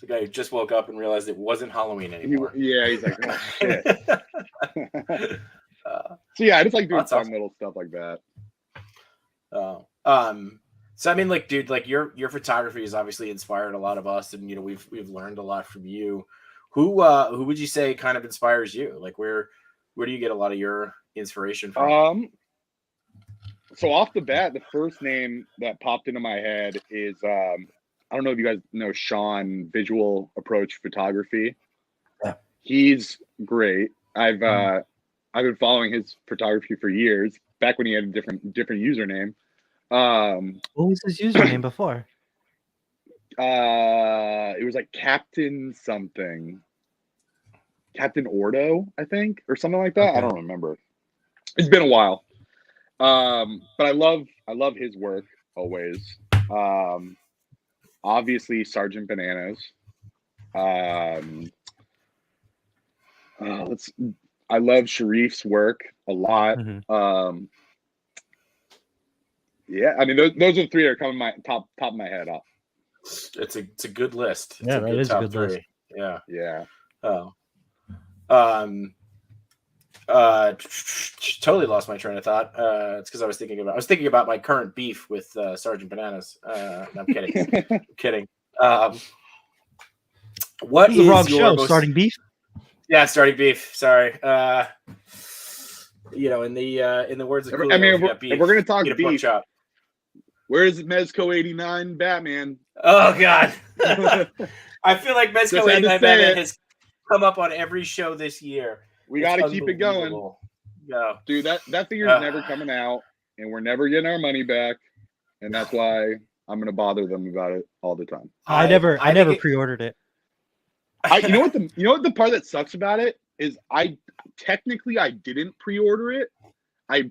The guy who just woke up and realized it wasn't Halloween anymore. He's like, oh, shit. So yeah, I just like doing fun little stuff like that. So I mean, like, dude, like your photography has obviously inspired a lot of us, and we've learned a lot from you. Who would you say kind of inspires you? Like, where do you get a lot of your inspiration from? So off the bat, the first name that popped into my head is I don't know if you guys know Sean, Visual Approach Photography. Yeah. He's great. I've been following his photography for years, back when he had a different username. What was his username before? It was like Captain something. Captain Ordo, I think, or something like that. Okay. I don't remember. It's been a while. But I love his work always. Obviously Sergeant Bananas. I love Sharif's work a lot. Mm-hmm. Yeah, I mean those are three that are coming my top of my head up. It's a good list. It's yeah, that is a good list. Yeah. Yeah. Oh. Totally lost my train of thought. It's because I was thinking about my current beef with Sergeant Bananas. No, I'm kidding. I'm kidding. What is the wrong show? Most... Starting Beef? Yeah, Starting Beef. Sorry. In the words of Coolio, if we're gonna talk beef, where's Mezco 89 Batman? Oh God. I feel like Mezco 89 Batman has come up on every show this year. We got to keep it going. Yeah. Dude, that figure's never coming out, and we're never getting our money back, and that's why I'm going to bother them about it all the time. I never pre-ordered it. You know what the part that sucks about it is I didn't pre-order it. I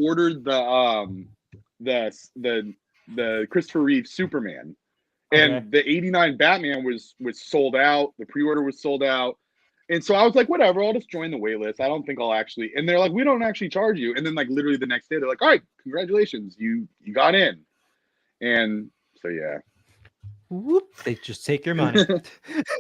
ordered the Christopher Reeve Superman, and the 89 Batman was sold out. The pre-order was sold out. And so I was like, whatever, I'll just join the wait list. I don't think I'll actually. And they're like, we don't actually charge you. And then like literally the next day, they're like, all right, congratulations, you got in. And so yeah. Whoop, they just take your money.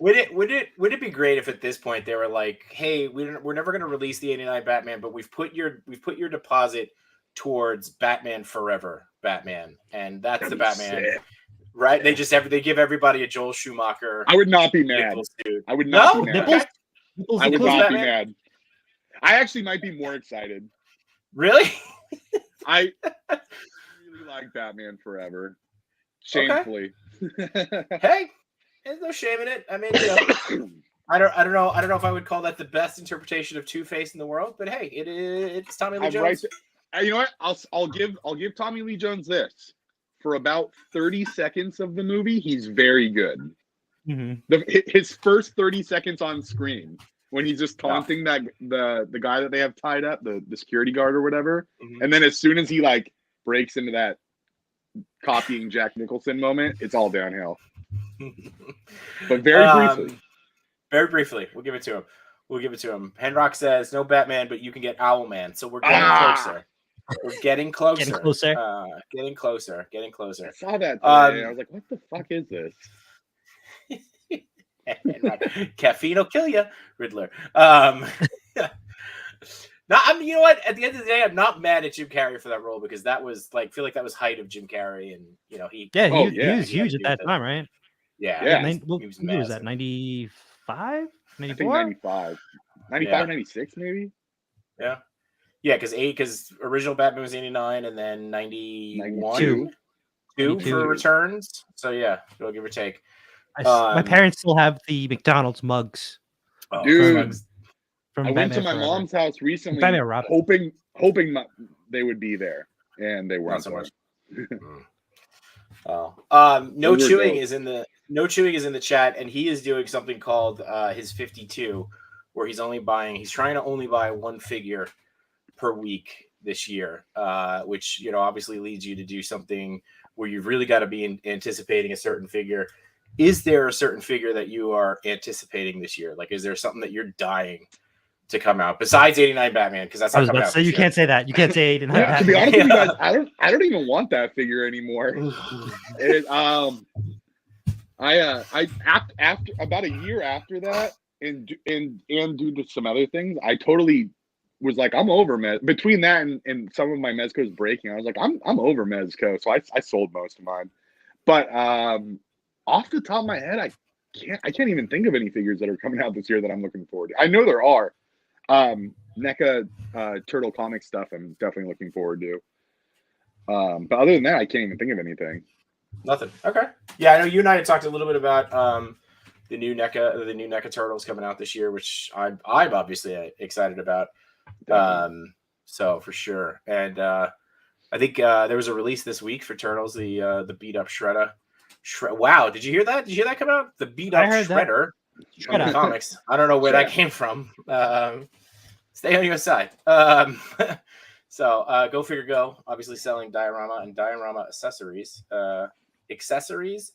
Would it be great if at this point they were like, hey, we're never going to release the 89 Batman, but we've put your deposit towards Batman Forever Batman, and that's the Batman. Sick. Right? They give everybody a Joel Schumacher. I would not be mad. I would not be mad. Nipples? I would not be mad. I actually might be more excited. Really? I really like Batman Forever. Shamefully. Okay. Hey, there's no shame in it. I mean, I don't know if I would call that the best interpretation of Two-Face in the world, but hey, it's Tommy Lee Jones. You know what? I'll give Tommy Lee Jones this. For about 30 seconds of the movie, he's very good. Mm-hmm. His first 30 seconds on screen, when he's just taunting the guy that they have tied up, the security guard or whatever, and then as soon as he like breaks into that copying Jack Nicholson moment, it's all downhill. But very briefly, we'll give it to him. Henrock says no Batman, but you can get Owlman. So we're getting closer. We're getting closer. Getting closer. I saw that today. I was like, what the fuck is this? Caffeine will kill you, Riddler. No, I mean, you know what? At the end of the day, I'm not mad at Jim Carrey for that role because that was like, feel like that was height of Jim Carrey, and you know he. Yeah, Oh, he yeah, was huge at that time, right? Yeah, Yeah. What he was year was that? massive. 95? I think 94? 95. 95, 96 maybe? Yeah. Yeah, because original Batman was 89 and then 91. 92. 2 for Returns. So yeah, go give or take. My parents still have the McDonald's mugs. Oh, Dude, from I went to Batman my Forever. mom's house recently, Batman Robin. hoping they would be there, and they weren't. Not so much. Oh, No Those were Chewing dope. is in the chat, and he is doing something called his 52, where he's trying to only buy one figure per week this year, which, you know, obviously leads you to do something where you've really got to be anticipating a certain figure. Is there a certain figure that you are anticipating this year? Like, is there something that you're dying to come out besides 89 Batman? Because that's I not was coming about to out say this you year. can't say that. You can't say 89 Yeah, to be Batman. honest with you guys, I don't even want that figure anymore. After about a year after that, and due to some other things, I totally was like, I'm over Mez. Between that and some of my Mezco's breaking, I was like, I'm over Mezco. So I sold most of mine. But off the top of my head, I can't even think of any figures that are coming out this year that I'm looking forward to. I know there are. NECA Turtle comic stuff I'm definitely looking forward to. But other than that, I can't even think of anything. Nothing. Okay. Yeah, I know you and I had talked a little bit about the new NECA Turtles coming out this year, which I'm obviously excited about. So for sure. And I think there was a release this week for Turtles, the beat up Shredder. Wow, did you hear that? Did you hear that come out? The beat up Shredder from the comics. I don't know where that came from. Stay on your side. So go figure go. Obviously selling diorama and diorama accessories. Accessories.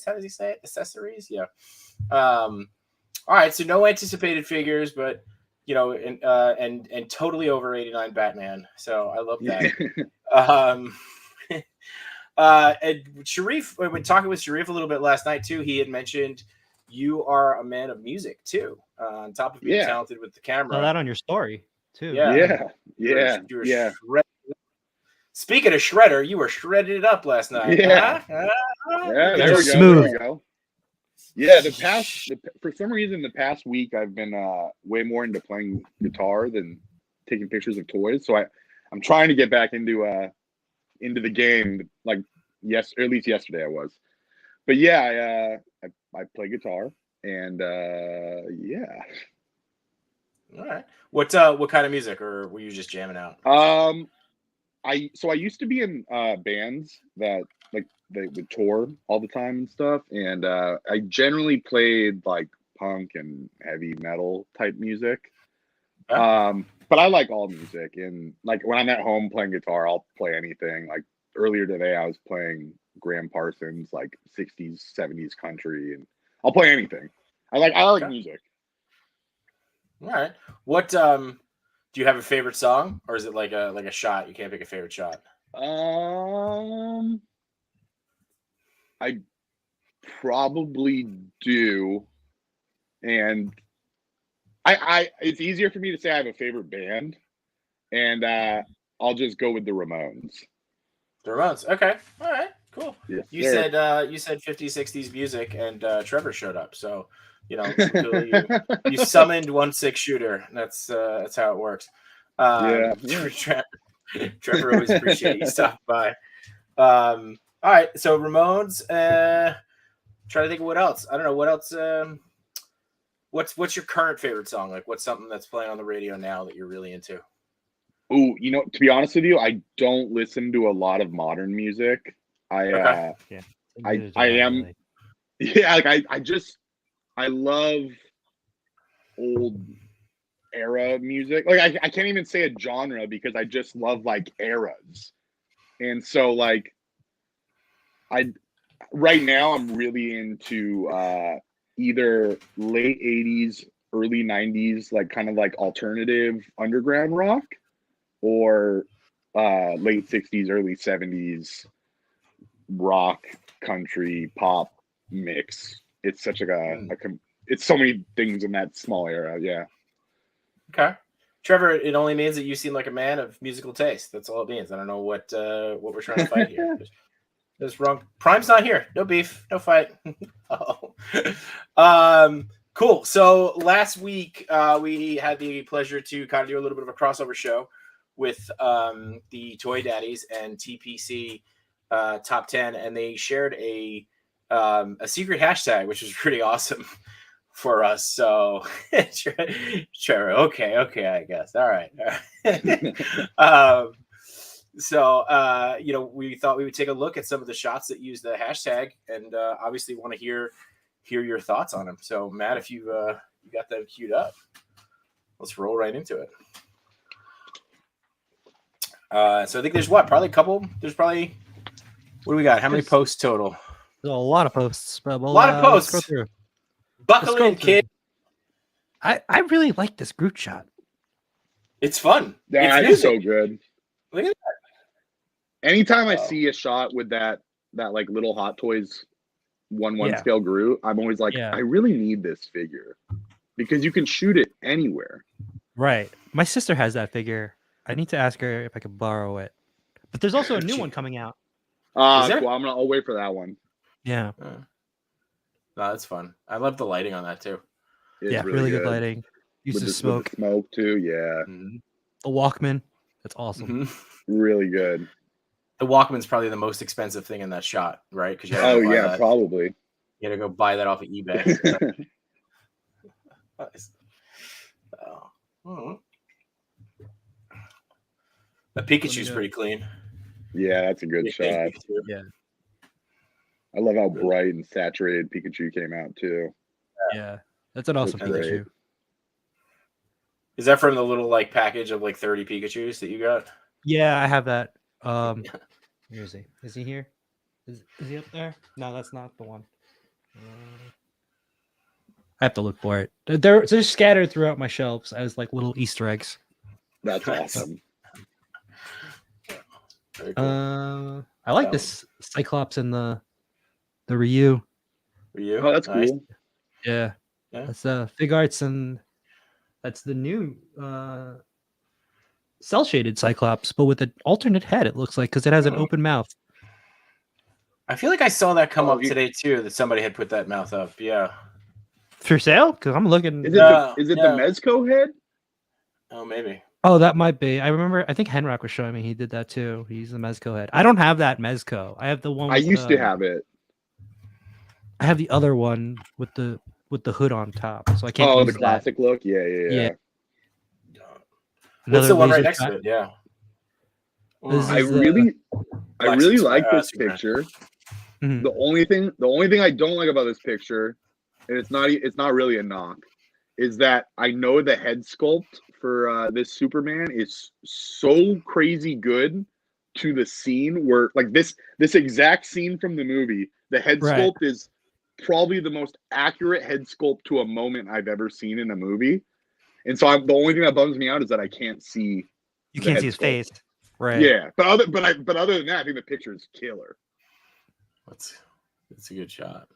How does he say it? Accessories. Yeah. All right. So no anticipated figures, but you know, and totally over 89 Batman. So I love that. And Sharif, when talking with Sharif a little bit last night too, he had mentioned you are a man of music too. On top of being talented with the camera. Saw that on your story too. Yeah. Speaking of Shredder, you were shredded it up last night. Yeah. Yeah, there we smooth. go. Yeah, for some reason, the past week I've been way more into playing guitar than taking pictures of toys. So I'm trying to get back into the game. Like or at least yesterday I was. But yeah, I play guitar and yeah. All right. What kind of music, or were you just jamming out? I used to be in bands that like they would tour all the time and stuff, and I generally played like punk and heavy metal type music. But I like all music, and like when I'm at home playing guitar, I'll play anything. Like earlier today, I was playing Graham Parsons, like 60s, 70s country, and I'll play anything. I like music. All right. What do you have a favorite song, or is it like a shot? You can't pick a favorite shot. I probably do, and I it's easier for me to say I have a favorite band, and I'll just go with the Ramones. The Ramones. Okay. All right. Cool. Yes, you said 50s, 60s music, and Trevor showed up. So you know you summoned 1-6 shooter. That's how it works. Trevor always appreciate you stopping by. All right. So Ramones. Try to think of what else. I don't know what else. What's your current favorite song? Like, what's something that's playing on the radio now that you're really into? Oh, you know, to be honest with you, I don't listen to a lot of modern music. I love old era music. Like I can't even say a genre because I just love like eras. And so like right now I'm really into either late 80s, early 90s, like kind of like alternative underground rock, or late 60s, early 70s rock, country, pop mix it's such it's so many things in that small area. Yeah. Okay. Trevor, it only means that you seem like a man of musical taste. That's all it means. I don't know what we're trying to fight here. Just wrong. Prime's not here. No beef. No fight. Cool. So last week we had the pleasure to kind of do a little bit of a crossover show with the Toy Daddies and TPC Top 10, and they shared a secret hashtag, which was pretty awesome for us. So Trevor, okay, I guess. All right. So we thought we would take a look at some of the shots that use the hashtag, and obviously want to hear your thoughts on them. So Matt, if you got that queued up, let's roll right into it. So I think there's probably a couple. There's probably, what do we got? How many posts total? There's a lot of posts. But a lot of posts. Let's go through. Buckle in, kid. I really like this group shot. It's fun. Yeah, it's so good. Look at that. Anytime I see a shot with that like little Hot Toys 1/1 scale Groot, I'm always like, I really need this figure because you can shoot it anywhere. Right. My sister has that figure. I need to ask her if I could borrow it. But there's also a new one coming out. Cool. I'll wait for that one. Yeah. No, that's fun. I love the lighting on that too. It's really good lighting. Uses smoke. Smoke too, yeah. Mm-hmm. The Walkman. That's awesome. Mm-hmm. Really good. The Walkman's probably the most expensive thing in that shot, right? Because probably. You gotta go buy that off of eBay. Nice. The Pikachu's pretty clean. Yeah, that's a good shot. Yeah. I love how bright and saturated Pikachu came out too. Yeah. That's an awesome Pikachu. Is that from the little like package of like 30 Pikachus that you got? Yeah, I have that. Where is he? Is he here? Is he up there? No, that's not the one. I have to look for it. They're scattered throughout my shelves as like little Easter eggs. That's awesome. Cool. I like this Cyclops and the Ryu. Oh, that's nice. cool. Yeah. That's Fig Arts, and that's the new cell shaded Cyclops, but with an alternate head. It looks like because it has an open mouth. I feel like I saw that come up today too. That somebody had put that mouth up. Yeah. For sale? Because I'm looking. Is it the Mezco head? Oh, maybe. Oh, that might be. I remember. I think Henrock was showing me. He did that too. He's the Mezco head. I don't have that Mezco. I have the one. I used to have it. I have the other one with the hood on top, so I can't. Oh, the classic look. Yeah. What's the one right next to it? Yeah. I really like this picture. Mm-hmm. The only thing I don't like about this picture, and it's not really a knock, is that I know the head sculpt for this Superman is so crazy good to the scene where like this exact scene from the movie, the head sculpt is probably the most accurate head sculpt to a moment I've ever seen in a movie. And so the only thing that bums me out is that I can't see. You can't see his face, right? Yeah, but other than that, I think the picture is killer. That's a good shot.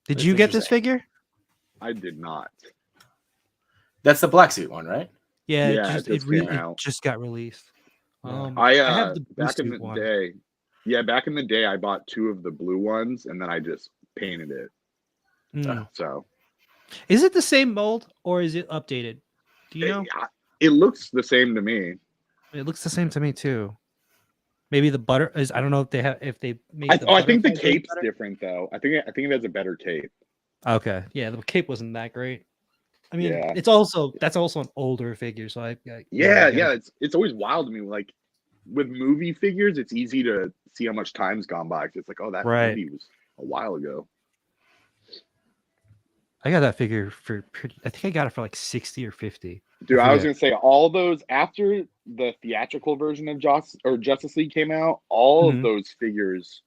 Did you get this figure? I did not. That's the black suit one, right? Yeah, it just got released. I have the back in the one. Day. Yeah, back in the day, I bought 2 of the blue ones, and then I just painted it. So, is it the same mold or is it updated? Do you know? It looks the same to me. It looks the same to me too. Maybe the butter is. I don't know if they made. I think the cape's different though. I think it has a better cape. Okay, yeah, the cape wasn't that great. I mean, that's also an older figure, so it's always wild to me. Like with movie figures, it's easy to see how much time's gone by. It's like, oh, that movie was a while ago. I got that figure for I think I got it for like 60 or 50. Dude, I was gonna say all those after the theatrical version of Justice League came out, all of those figures,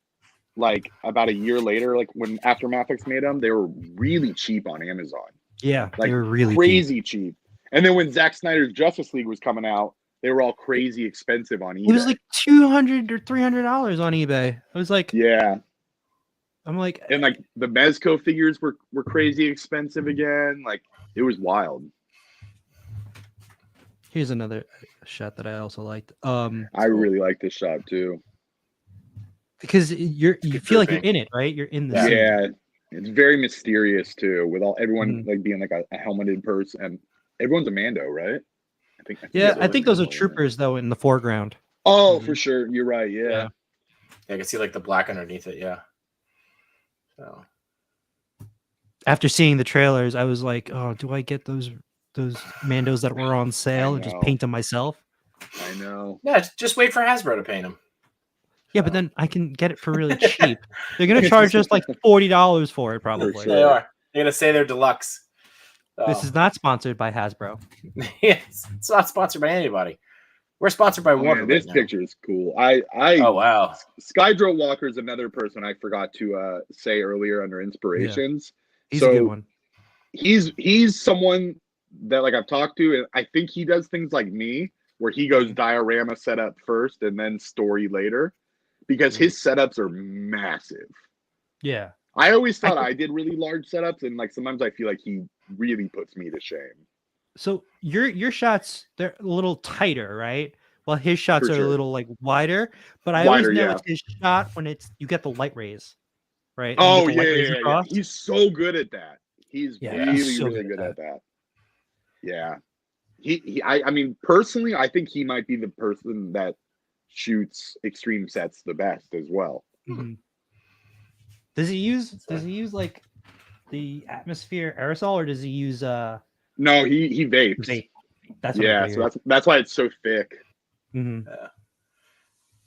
like about a year later, like when after Mafex made them, they were really cheap on Amazon. Yeah, like they were really crazy cheap. And then when Zack Snyder's Justice League was coming out, they were all crazy expensive on eBay. It was like $200 or $300 on eBay. I was like, yeah. I'm like, and like the Mezco figures were crazy expensive again. Like it was wild. here's another shot that I also liked. I really like this shot too. Because you feel like you're in it, right? You're in the scene. Yeah, it's very mysterious too, with everyone like being like a helmeted person, and everyone's a Mando, right? I think those are troopers though in the foreground. Oh, for sure, you're right. Yeah. I can see like the black underneath it. Yeah. So after seeing the trailers, I was like, oh, do I get those Mandos that were on sale and just paint them myself? I know. Yeah, just wait for Hasbro to paint them. Yeah, but then I can get it for really cheap. They're gonna charge us like $40 for it, probably. For sure. They are. They're gonna say they're deluxe. This is not sponsored by Hasbro. Yes, it's not sponsored by anybody. We're sponsored by Warner. This picture is cool. Oh wow. Skydro Walker is another person I forgot to say earlier under inspirations. Yeah. He's a good one. He's someone that like I've talked to, and I think he does things like me, where he goes diorama setup first and then story later, because his setups are massive. Yeah. I always thought I did really large setups, and like sometimes I feel like he really puts me to shame. So your shots, they're a little tighter, right? Well, his shots are a little like wider, but I always know it's his shot when you get the light rays, right? Oh yeah. He's so good at that. He's really good at that. Yeah. I mean, personally, I think he might be the person that shoots extreme sets the best as well. Mm-hmm. Does he use like the atmosphere aerosol, or does he use No, he vapes. Vape. So that's why it's so thick. Mm-hmm.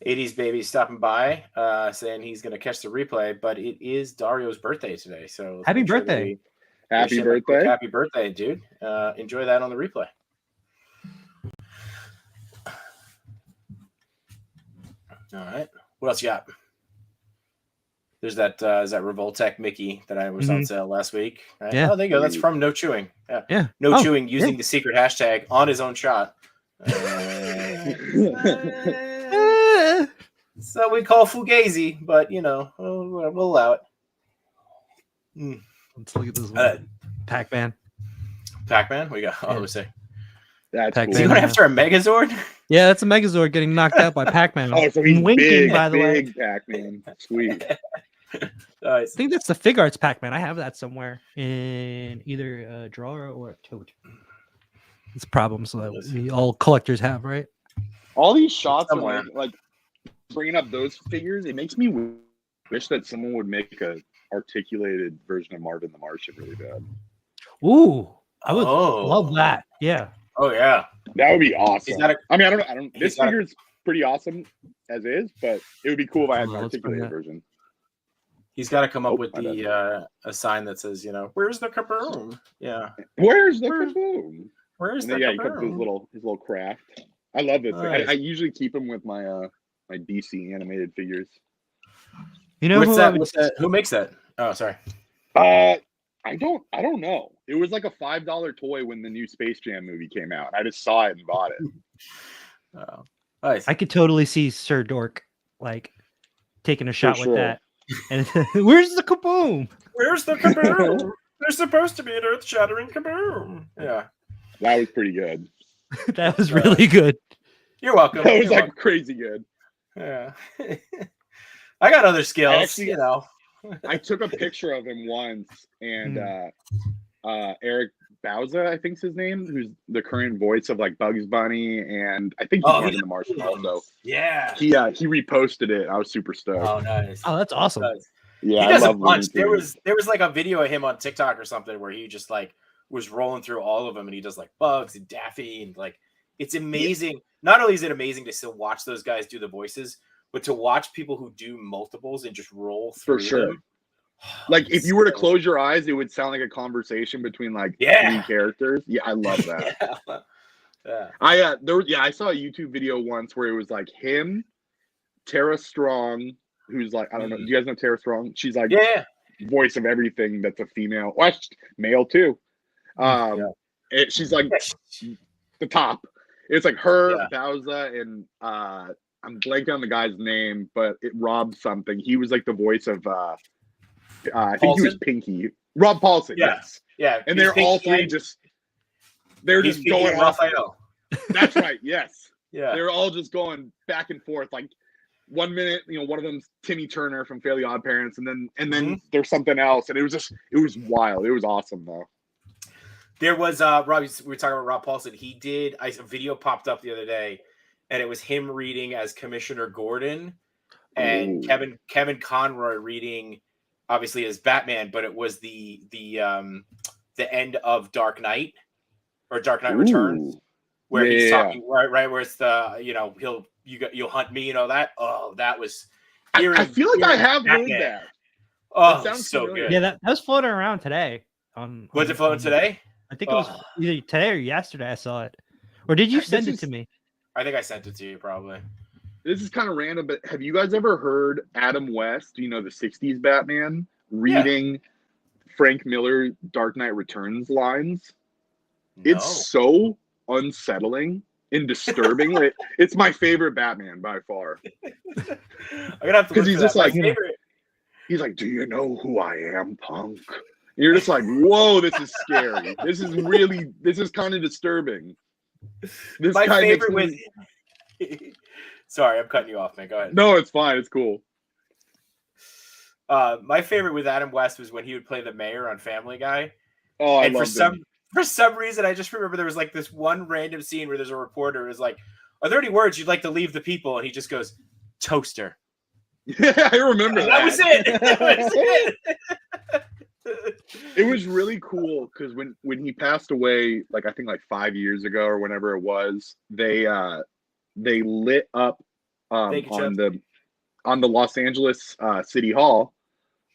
80s baby stopping by, saying he's gonna catch the replay, but it is Dario's birthday today. So happy birthday. Happy birthday. Happy birthday, dude. Enjoy that on the replay. All right. What else you got? There's that is that Revoltech Mickey that I was on sale last week. Right? Yeah. Oh, there you go. That's from No Chewing. Yeah. No Chewing using the secret hashtag on his own shot. So we call Fugazi, but we'll allow it. Let's look at this one. Pac-Man. Pac-Man? We got. Oh, let's see. That's cool. Is he going after a Megazord? Yeah, that's a Megazord getting knocked out by Pac-Man. Oh, so he's winking, big, by the way. Pac-Man. Sweet. Nice. I think that's the Fig Arts Pac-Man. I have that somewhere in either a drawer or a tote. It's a problem so that all collectors have, right? All these shots are like bringing up those figures. It makes me wish that someone would make a articulated version of Marvin the Martian really bad. Ooh, I would love that. Yeah. Oh yeah, that would be awesome. I don't. This figure is pretty awesome as is, but it would be cool if I had an articulated version. He's got to come up with a sign that says, "Where's the kaboom?" Yeah. Where's the kaboom? Where's the kaboom? He comes his little craft. I love this. Nice. I usually keep him with my my DC animated figures. You know who makes that? Oh, sorry. I don't know. It was like a $5 toy when the new Space Jam movie came out. I just saw it and bought it. Oh, nice. I could totally see Sir Dork like taking a shot with that. And where's the kaboom? Where's the kaboom? There's supposed to be an earth-shattering kaboom. Yeah, that was pretty good. That was really good. You're welcome. That was crazy good. Yeah. I got other skills. Actually, I took a picture of him once, and Eric Bauza, I think's his name, who's the current voice of like Bugs Bunny, and I think he's Marvin the Martian also. Yeah. He reposted it. I was super stoked. Oh, nice. Oh, that's awesome. Nice. Yeah, he does a bunch. There was like a video of him on TikTok or something where he just like was rolling through all of them, and he does like Bugs and Daffy, and like it's amazing. Yeah. Not only is it amazing to still watch those guys do the voices, but to watch people who do multiples and just roll through them. Like if you were to close your eyes, it would sound like a conversation between like three characters. Yeah, I love that. I saw a YouTube video once where it was like him, Tara Strong, who's like, I don't know, do you guys know Tara Strong? She's like voice of everything that's a female, well, male too. She's like the top. It's like her, Bauza, and I'm blanking on the guy's name, but it Rob something. He was like the voice of I think he was Pinky. Rob Paulson. Yeah. Yes. Yeah. And they're all three they're just going off. Raphael. That's right. Yes. Yeah. They're all just going back and forth. Like 1 minute, one of them's Timmy Turner from Fairly Odd Parents, and then there's something else, and it was wild. It was awesome though. There was Rob. We were talking about Rob Paulson. He did. A video popped up the other day, and it was him reading as Commissioner Gordon, and Kevin Conroy reading, obviously as Batman, but it was the end of Dark Knight or Dark Knight Returns, where he's talking right where it's the you'll hunt me, that. Oh, that was. I feel like I have heard that. Oh, that sounds so good. Yeah, that was floating around today. Was it floating today? I think it was either today or yesterday. I saw it, or did you send it to me? I think I sent it to you, probably. This is kind of random, but have you guys ever heard Adam West, the 60s Batman, reading Frank Miller Dark Knight Returns lines? No. It's so unsettling and disturbing. It's my favorite Batman by far. I'm gonna have to, because he's just like, he's like, "Do you know who I am, punk?" And you're just like, "Whoa, this is scary. This is kind of disturbing." My favorite was. Sorry, I'm cutting you off, man. Go ahead. No, it's fine. It's cool. My favorite with Adam West was when he would play the mayor on Family Guy. Oh, I loved him. For some reason, I just remember there was like this one random scene where there's a reporter who's like, "Are there any words you'd like to leave the people?" And he just goes, "Toaster." Yeah, I remember that. That was it. That was it. It was really cool because when he passed away, like I think like 5 years ago or whenever it was, they lit up on the Los Angeles City Hall.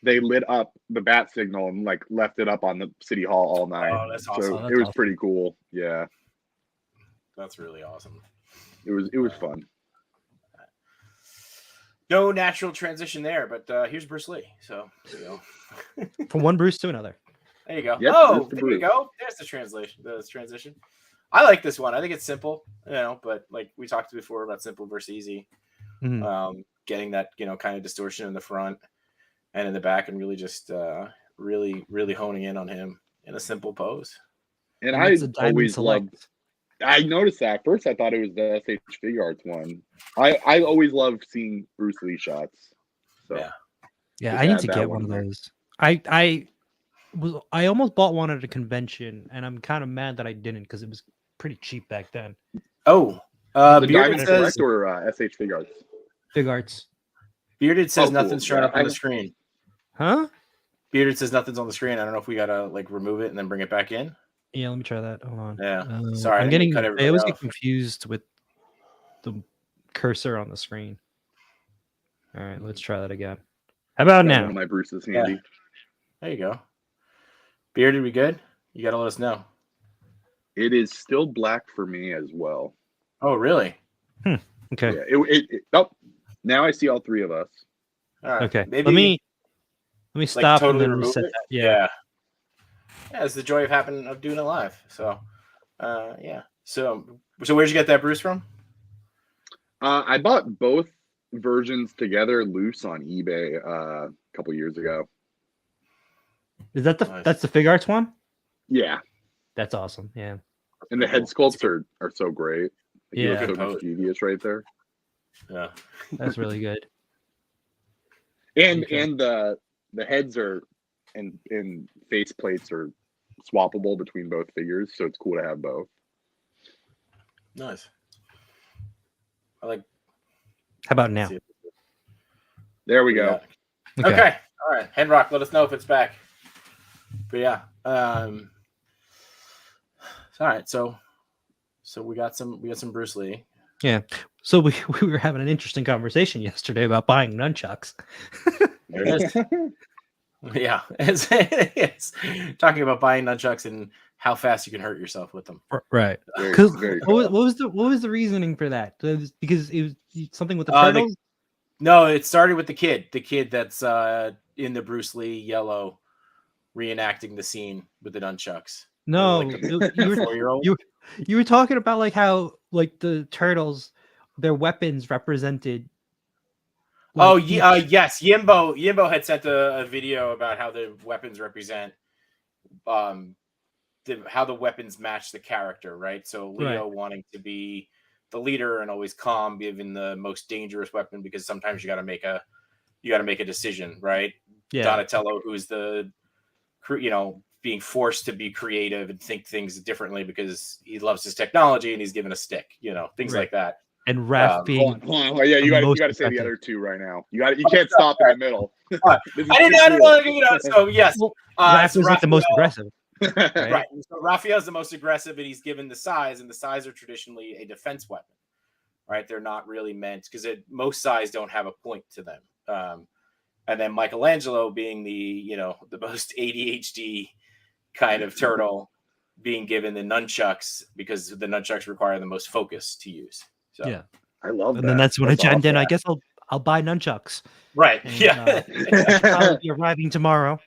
They lit up the bat signal and like left it up on the City Hall all night. Oh, that's awesome. So it was pretty cool. Yeah, that's really awesome. It was fun. No natural transition there, but here's Bruce Lee. So there you go. From one Bruce to another. There you go. Yep, there you go. There's the transition. I like this one. I think it's simple, but like we talked before about simple versus easy. Mm-hmm. Getting that, kind of distortion in the front and in the back, and really just really honing in on him in a simple pose. And I always loved. I noticed that. At first, I thought it was the SH Figure Arts one. I always love seeing Bruce Lee shots. So yeah, I need to get one of those. I almost bought one at a convention, and I'm kind of mad that I didn't because it was pretty cheap back then. Oh, Bearded says or SH Figure Arts. Fig Arts. Bearded says nothing's showing up on the screen. Huh? Bearded says nothing's on the screen. I don't know if we gotta like remove it and then bring it back in. Yeah, let me try that. Hold on. Yeah. Sorry, I always get confused with the cursor on the screen. All right, let's try that again. How about now? One of my Bruce's handy. Yeah. There you go. Bearded, we good? You gotta let us know. It is still black for me as well. Oh, really? Okay. Yeah, now I see all three of us. All right. Okay. Maybe let me stop totally and then remove reset it. that. Yeah. Yeah, it's the joy of doing it live. So, yeah. So where'd you get that Bruce from? I bought both versions together loose on eBay a couple years ago. Is that that's the Fig Arts one? Yeah. That's awesome. Yeah. And the head sculpts are so great. Like, yeah. He looks so mischievous right there. Yeah. That's really good. And the heads are and face plates are swappable between both figures, so it's cool to have both. Nice. I like. How about now? There we go. Okay. All right. Henrock, let us know if it's back. But yeah. All right. So we got some Bruce Lee. Yeah. So we were having an interesting conversation yesterday about buying nunchucks. There it is. Yeah. It's talking about buying nunchucks and how fast you can hurt yourself with them. Right. Because what was the reasoning for that? Because it was something with the turtles? No, it started with the kid that's in the Bruce Lee yellow reenacting the scene with the nunchucks. No, like you were talking about like how like the turtles, their weapons represented Yes, Yimbo had sent a video about how the weapons represent how the weapons match the character, right? So Leo wanting to be the leader and always calm, given the most dangerous weapon, because sometimes you got to make a decision, right? Yeah. Donatello, who's being forced to be creative and think things differently because he loves his technology and he's given a stick, things like that. And Raph being yeah, you got to say the other two right now. You can't stop in the middle. I didn't so yes, Raph is like the most aggressive. Right. So Raphael's the most aggressive, and he's given the sais, and the sais are traditionally a defense weapon, right? They're not really meant because most sais don't have a point to them. And then Michelangelo being the most ADHD kind of turtle, being given the nunchucks because the nunchucks require the most focus to use. So yeah, I love that. And then that's when I guess I'll buy nunchucks. Right. And, I'll be arriving tomorrow.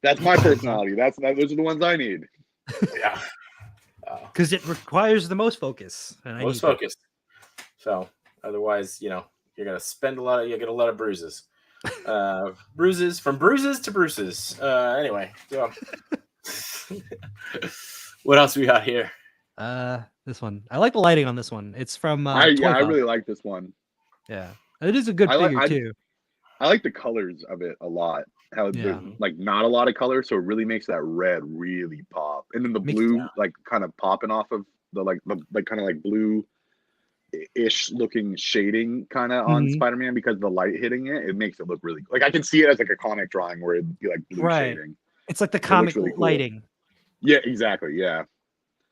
That's my personality. Those are the ones I need. Yeah. Because it requires the most focus. And most focus. So otherwise, you're gonna spend you get a lot of bruises. Bruises from bruises to bruises. Anyway. So, what else we got here? This one. I like the lighting on this one. It's from I really like this one. Yeah. It is a good figure too. I like the colors of it a lot. How there's like not a lot of color, so it really makes that red really pop. And then the blue like kind of popping off of the kind of like blue ish looking shading kind of on Spider-Man because of the light hitting it. It makes it look really like I can see it as like a comic drawing where it'd be like blue shading. It's like the comic really lighting. Cool. Yeah, exactly. Yeah.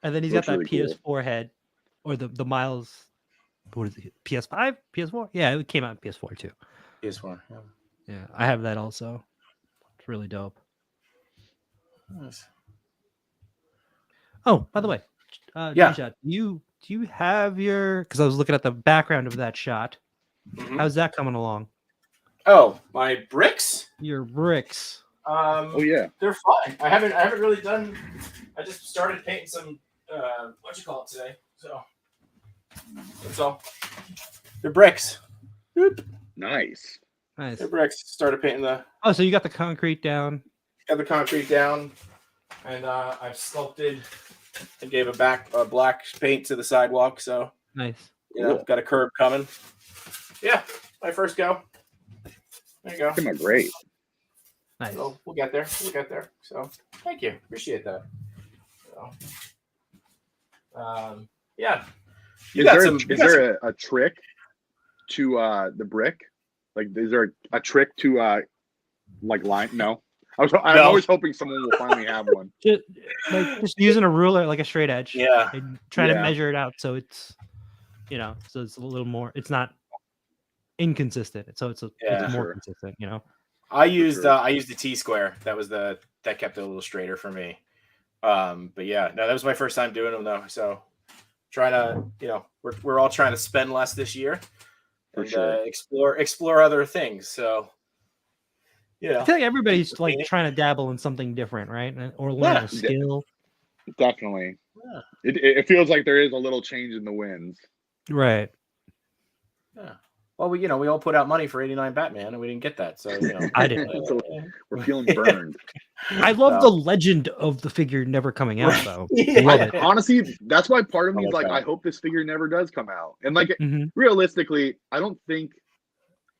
And then he's got that really PS4 head or the Miles. What is it? PS5? PS4? Yeah, it came out in PS4 too. PS4. Yeah, I have that also. It's really dope. Nice. Oh, by the way, Jshot, do you have your? Because I was looking at the background of that shot. Mm-hmm. How's that coming along? Oh, my bricks. Your bricks. Oh yeah, they're fine. I haven't really done. I just started painting some. Today. So that's all. They're bricks. Boop. Nice. They're bricks. Started painting the. Oh, so you got the concrete down. Got the concrete down, and I've sculpted and gave a black paint to the sidewalk. So nice. Got a curb coming. Yeah, my first go. There you go. Came out great. Nice. So we'll get there. So thank you. Appreciate that. So, yeah. Is there a trick to the brick? Like, is there a trick to like line? No. I'm always hoping someone will finally have one. Just using a ruler, like a straight edge. Yeah. And try to measure it out so it's, so it's a little more. It's not inconsistent. So it's more consistent. I used the T-square. That kept it a little straighter for me. But yeah, no, that was my first time doing them though. So trying to, we're all trying to spend less this year and explore other things. So I feel like everybody's like trying to dabble in something different, right? Or learn a skill. Definitely. Yeah. It feels like there is a little change in the winds. Right. Yeah. Well, we all put out money for 89 Batman, and we didn't get that. So I didn't. So we're feeling burned. I love the legend of the figure never coming out, though. Honestly, that's why part of me is like, I hope this figure never does come out. And like, realistically, I don't think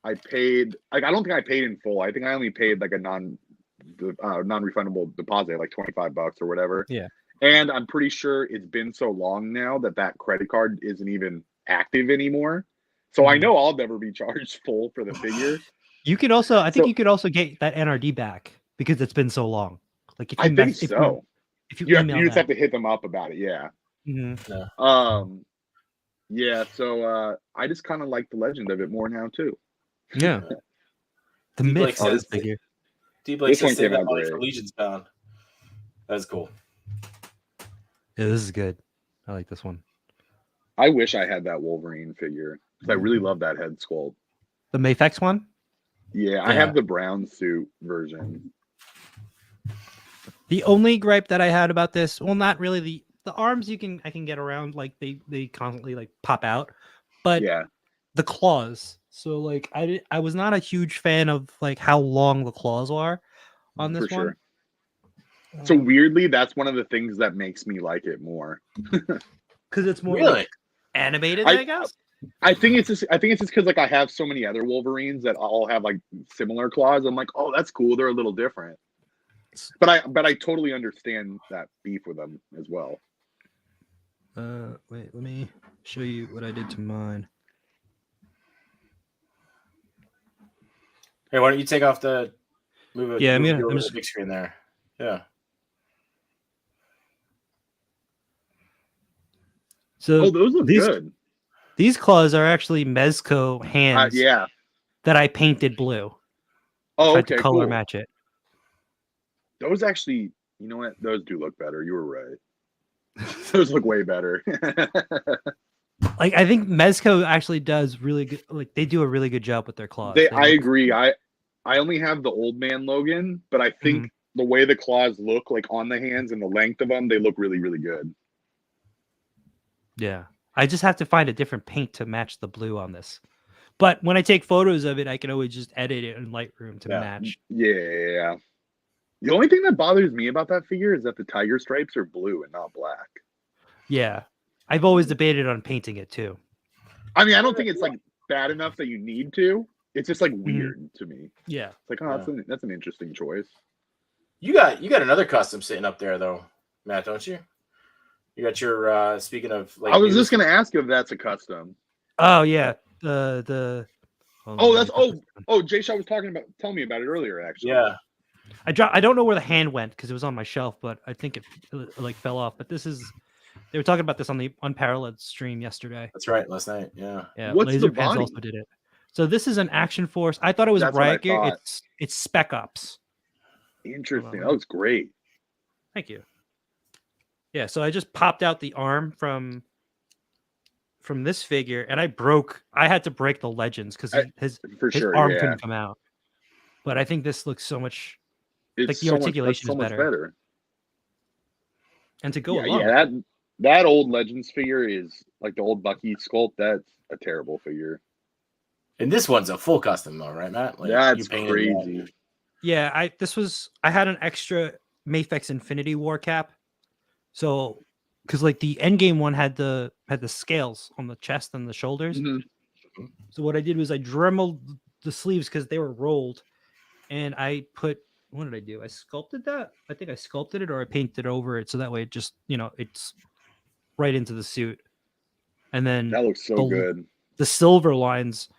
I paid in full. I think I only paid like a non-refundable deposit, like $25 or whatever. Yeah. And I'm pretty sure it's been so long now that credit card isn't even active anymore. So I know I'll never be charged full for the figure. You could also, I think you could also get that NRD back because it's been so long. Like if you just have to hit them up about it, yeah. Mm-hmm. Yeah. So I just kind of like the legend of it more now too. Yeah. The myth of this figure. D Blake says save that money for Legion's Bound. That's cool. Yeah, this is good. I like this one. I wish I had that Wolverine figure. I really love that head sculpt. The Mafex one? Yeah, I have the brown suit version. The only gripe that I had about this, well, not really the arms I can get around, like they constantly like pop out. But the claws. So like I was not a huge fan of like how long the claws are on this For one. sure. So weirdly, that's one of the things that makes me like it more. Because it's more Really? like animated, I guess. I think it's just because like I have so many other Wolverines that all have like similar claws. I'm like, oh, that's cool. They're a little different. But I totally understand that beef with them as well. Wait, let me show you what I did to mine. Hey, why don't you take off the move it? Yeah, move I'm over just the big screen there. Yeah. so those look good. These claws are actually Mezco hands Yeah. that I painted blue. Oh, Tried okay, to color cool. match it. Those actually, you know what? Those do look better. You were right. Those look way better. Like I think Mezco actually does really good. Like they do a really good job with their claws. I agree. I only have the old man Logan, but I think the way the claws look, like on the hands and the length of them, they look really, really good. Yeah, I just have to find a different paint to match the blue on this. But when I take photos of it, I can always just edit it in Lightroom to match. Yeah. The only thing that bothers me about that figure is that the tiger stripes are blue and not black. Yeah, I've always debated on painting it too. I mean, I don't think it's like bad enough that you need to. It's just like weird to me. Yeah, it's like, oh, that's an interesting choice. You got another custom sitting up there though, Matt, don't you? You got your speaking of like I was just gonna ask you if that's a custom. Oh yeah. Jshot was telling me about it earlier actually. Yeah. I don't know where the hand went because it was on my shelf, but I think it like fell off. But they were talking about this on the Unparalleled stream yesterday. That's right, last night. Yeah. Yeah. What's Laser the Pens body? also did it. So this is an Action Force. I thought it was Riot Gear. It's Spec Ops. Interesting. That looks great. Thank you. Yeah, so I just popped out the arm from this figure, and I had to break the legends because his arm couldn't come out. But I think this looks so much like the articulation is better. And to go along, that old Legends figure is like the old Bucky sculpt. That's a terrible figure. And this one's a full custom though, right, Matt? Like, that's crazy. Yeah, I had an extra Mafex Infinity War cap. So, because like the Endgame one had the scales on the chest and the shoulders. Mm-hmm. So what I did was I dremeled the sleeves because they were rolled, and I put, what did I do? I sculpted that. I think I sculpted it or I painted over it so that way it just it's right into the suit. And then that looks so good. The silver lines,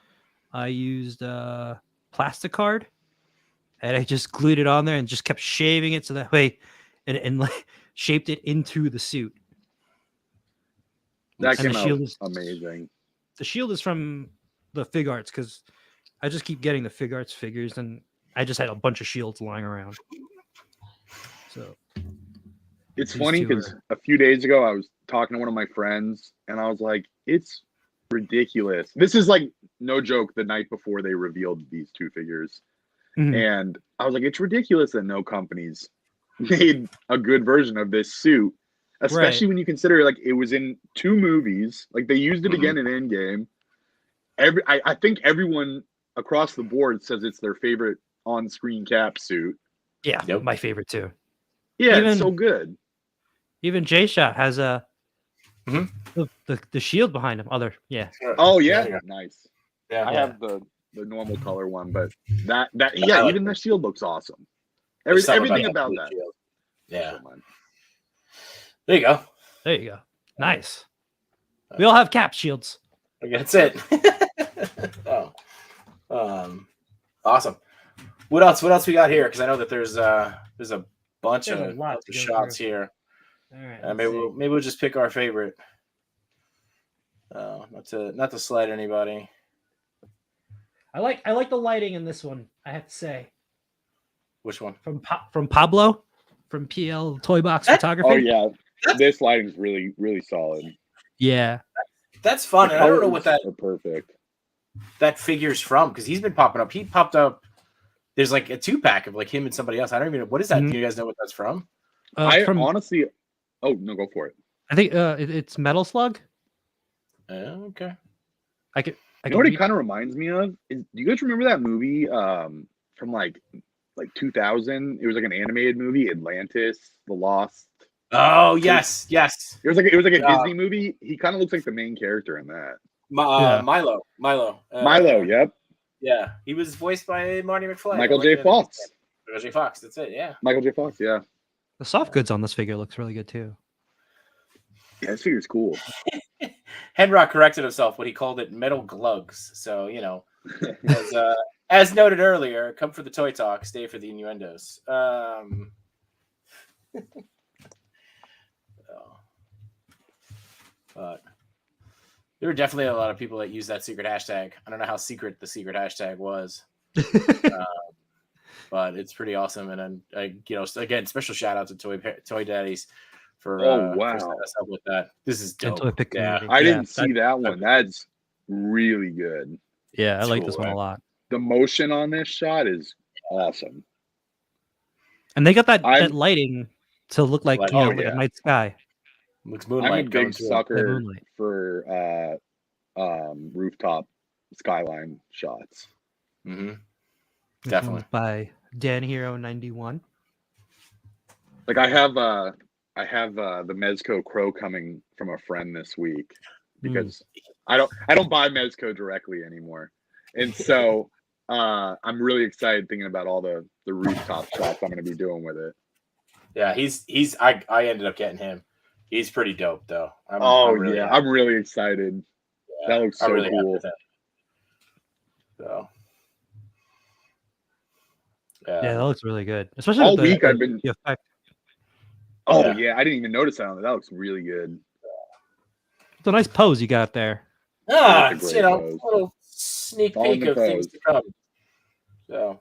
I used plastic card, and I just glued it on there and just kept shaving it so that way, and like shaped it into the suit. That came out amazing. The shield is from the Fig Arts because I just keep getting the Fig Arts figures, and I just had a bunch of shields lying around. So it's funny because a few days ago I was talking to one of my friends, and I was like, "It's ridiculous." This is like no joke. The night before they revealed these two figures, and I was like, "It's ridiculous that no companies made a good version of this suit." Especially when you consider like it was in 2 movies, like they used it again in Endgame. I think everyone across the board says it's their favorite on-screen Cap suit. Yeah, my favorite too. Yeah, it's so good. Even Jshot has a the shield behind him. Oh yeah, nice. Yeah, I have the normal color one, but that even the shield looks awesome. Everything about that. Shield. Yeah. There you go. Nice. We all have cap shields. That's it. Awesome. What else we got here? Because I know that there's a bunch of shots here. All right. Maybe we'll just pick our favorite. Not to slide anybody. I like the lighting in this one. I have to say. Which one? From Pablo, from PL Toy Box Photography. Oh yeah. This lighting's really, really solid. Yeah. That's fun. And I don't know what that figure's from, because he's been popping up. He popped up. There's like a 2-pack of like him and somebody else. I don't even know. What is that? Do you guys know what that's from? Honestly, oh no, go for it. I think it's Metal Slug. Okay. You know what it kind of reminds me of? Do you guys remember that movie from like 2000? It was like an animated movie, Atlantis, The Lost. Oh yes, yes. It was like a Disney movie. He kind of looks like the main character in that. Milo. Milo, yep. Yeah, he was voiced by Marty McFly. Michael J. Fox. Michael J. Fox. That's it. Yeah. Michael J. Fox. Yeah. The soft goods on this figure looks really good too. Yeah, this figure's cool. Henrock corrected himself when he called it metal glugs. So, as noted earlier, come for the toy talk, stay for the innuendos. But there were definitely a lot of people that used that secret hashtag. I don't know how secret the secret hashtag was. But it's pretty awesome. And again, special shout out to Toy Daddies for setting us up with that. This is dope. I didn't see that one. That's really good. Yeah, I like this one a lot. The motion on this shot is awesome. And they got that lighting to look like like a night sky. Looks moonlight. I'm a big sucker for rooftop skyline shots. Mm-hmm. Definitely. By Dan Hero 91. Like I have the Mezco Crow coming from a friend this week because I don't buy Mezco directly anymore, and so I'm really excited thinking about all the rooftop shots I'm going to be doing with it. Yeah, I ended up getting him. He's pretty dope though. I'm really excited. Yeah, that looks so really cool. So. Yeah, that looks really good. Especially all week I've been. Effect. Oh yeah, I didn't even notice that. That looks really good. It's a nice pose you got there. It's a little sneak peek of things to come. So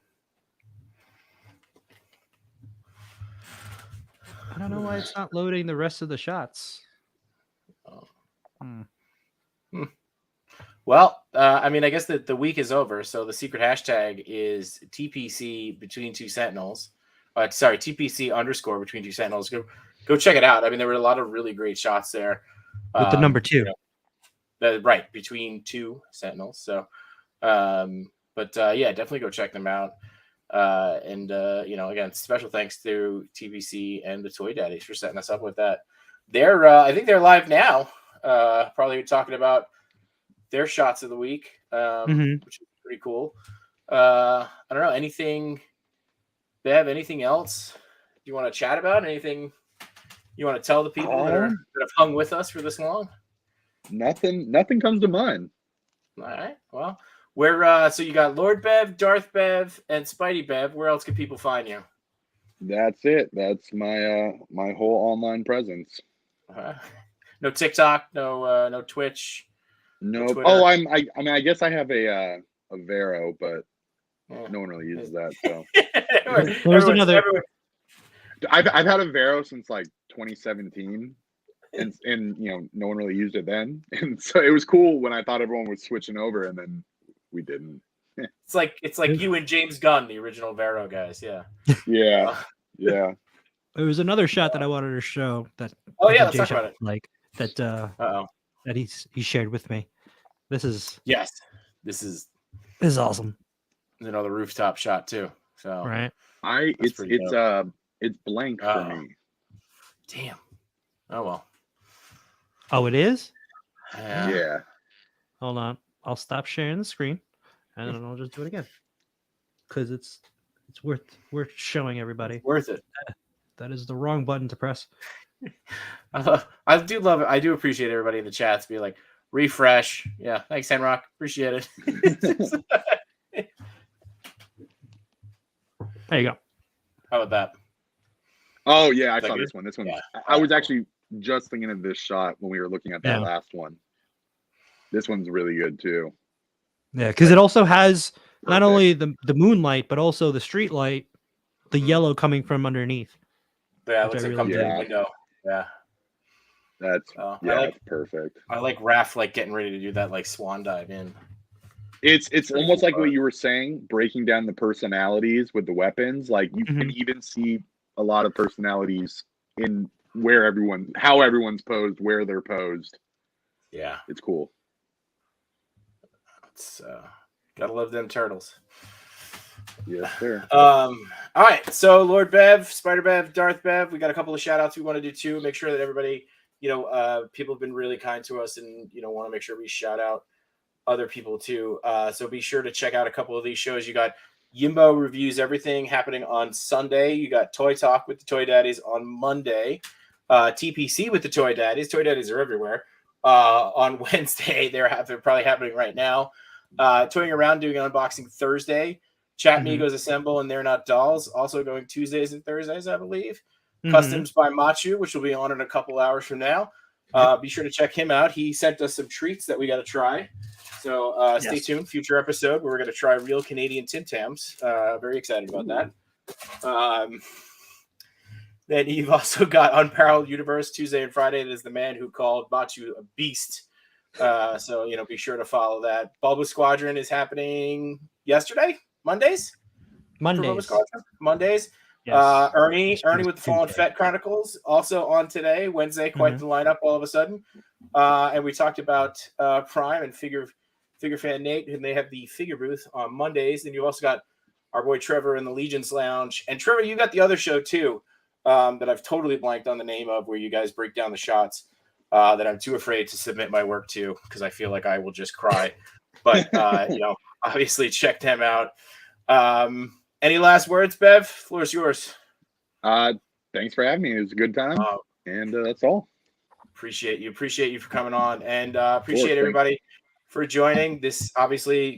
I don't know why it's not loading the rest of the shots. Well, I guess that the week is over, so the secret hashtag is TPC between two Sentinels. TPC _ between two Sentinels. Go check it out. There were a lot of really great shots there. With the number 2. Right, between two Sentinels. So, definitely go check them out. Again, special thanks to TPC and the Toy Daddies for setting us up with that. I think they're live now. Probably talking about their shots of the week, which is pretty cool. I don't know, anything, Bev, anything else you want to chat about? Anything you want to tell the people that have hung with us for this long? Nothing comes to mind. All right. Well, so you got Lord Bev, Darth Bev, and Spidey Bev. Where else can people find you? That's it. That's my my whole online presence. No TikTok, no Twitch. No. Oh, I guess I have a Vero, but no one really uses that. So I've had a Vero since like 2017, and no one really used it then, and so it was cool when I thought everyone was switching over, and then we didn't. It's like you and James Gunn, the original Vero guys. Yeah. Yeah. Yeah. There was another shot that I wanted to show that. Let's talk about it. Like that. That he shared with me. This is awesome. There's another rooftop shot too. So right. It's blank for me. Damn. Oh well. Oh, it is? Yeah. Hold on. I'll stop sharing the screen and then I'll just do it again. Because it's worth showing everybody. It's worth it. That is the wrong button to press. I do love it. I do appreciate everybody in the chats be like, refresh. Yeah, thanks, Henrock. Appreciate it. There you go. How about that? Oh yeah, I saw this one. This one. Yeah. I was actually just thinking of this shot when we were looking at that last one. This one's really good too. Yeah, because it also has not only the moonlight, but also the street light, the yellow coming from underneath. Yeah, it looks like coming through the window. Yeah. That's perfect. I like Raph getting ready to do that swan dive in. It's almost like what you were saying, breaking down the personalities with the weapons. Like you can even see a lot of personalities in how everyone's posed, where they're posed. Yeah. It's cool. It's gotta love them turtles. Yes, sir. All right. So Lord Bev, Spider Bev, Darth Bev, we got a couple of shout outs we want to do too. Make sure that everybody, people have been really kind to us and, want to make sure we shout out other people too. So be sure to check out a couple of these shows. You got Yimbo Reviews Everything happening on Sunday. You got Toy Talk with the Toy Daddies on Monday. TPC with the Toy Daddies. Toy Daddies are everywhere. On Wednesday, they're probably happening right now. Toying Around doing an unboxing Thursday. Chat Migos Assemble and They're Not Dolls also going Tuesdays and Thursdays, I believe. Customs by Matchu, which will be on in a couple hours from now. Be sure to check him out. He sent us some treats that we got to try. So stay tuned. Future episode where we're going to try real Canadian Tim Tams. Very excited about that. Then you've also got Unparalleled Universe Tuesday and Friday. That is the man who called Matchu a beast. So be sure to follow that. Bulbous Squadron is happening yesterday, Mondays. Mondays. Yes. Ernie with the Fallen Fett Chronicles also on today. Wednesday, quite the lineup all of a sudden. And we talked about Prime and Figure Fan Nate, and they have the figure booth on Mondays. Then you also got our boy Trevor in the Legions Lounge. And Trevor, you got the other show too, that I've totally blanked on the name of, where you guys break down the shots that I'm too afraid to submit my work to because I feel like I will just cry. But obviously check them out. Any last words, Bev? Floor's yours. Thanks for having me. It was a good time, and that's all. Appreciate you for coming on, and appreciate everybody for joining. This obviously,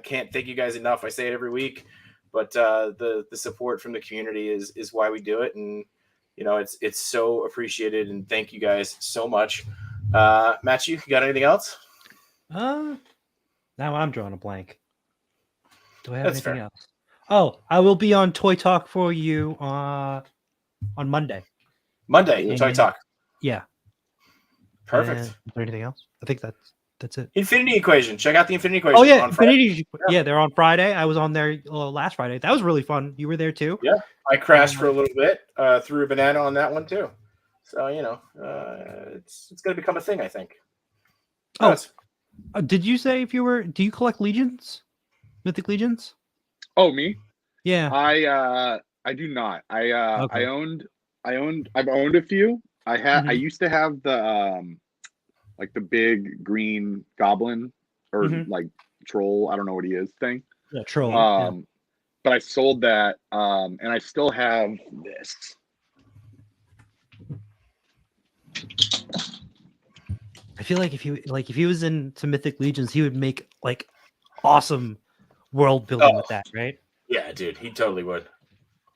can't thank you guys enough. I say it every week, but the support from the community is why we do it, and it's so appreciated. And thank you guys so much. Match, you got anything else? Now I'm drawing a blank. Do I have anything else? Oh, I will be on Toy Talk for you on Monday. Toy Talk. Yeah. Perfect. Is there anything else? I think that's it. Infinity Equation. Check out the Infinity Equation. Oh yeah, Infinity. Yeah, they're on Friday. I was on there last Friday. That was really fun. You were there too. Yeah, I crashed for a little bit. Threw a banana on that one too. So it's going to become a thing, I think. Did you say do you collect Legions? Mythic Legions? Oh, me? Yeah. I do not. I've owned a few. I used to have the like the big green goblin or like troll, I don't know what he is thing. Yeah, troll. But I sold that and I still have this. I feel like if he was into Mythic Legions, he would make like awesome world building with that, right? Yeah, dude, he totally would.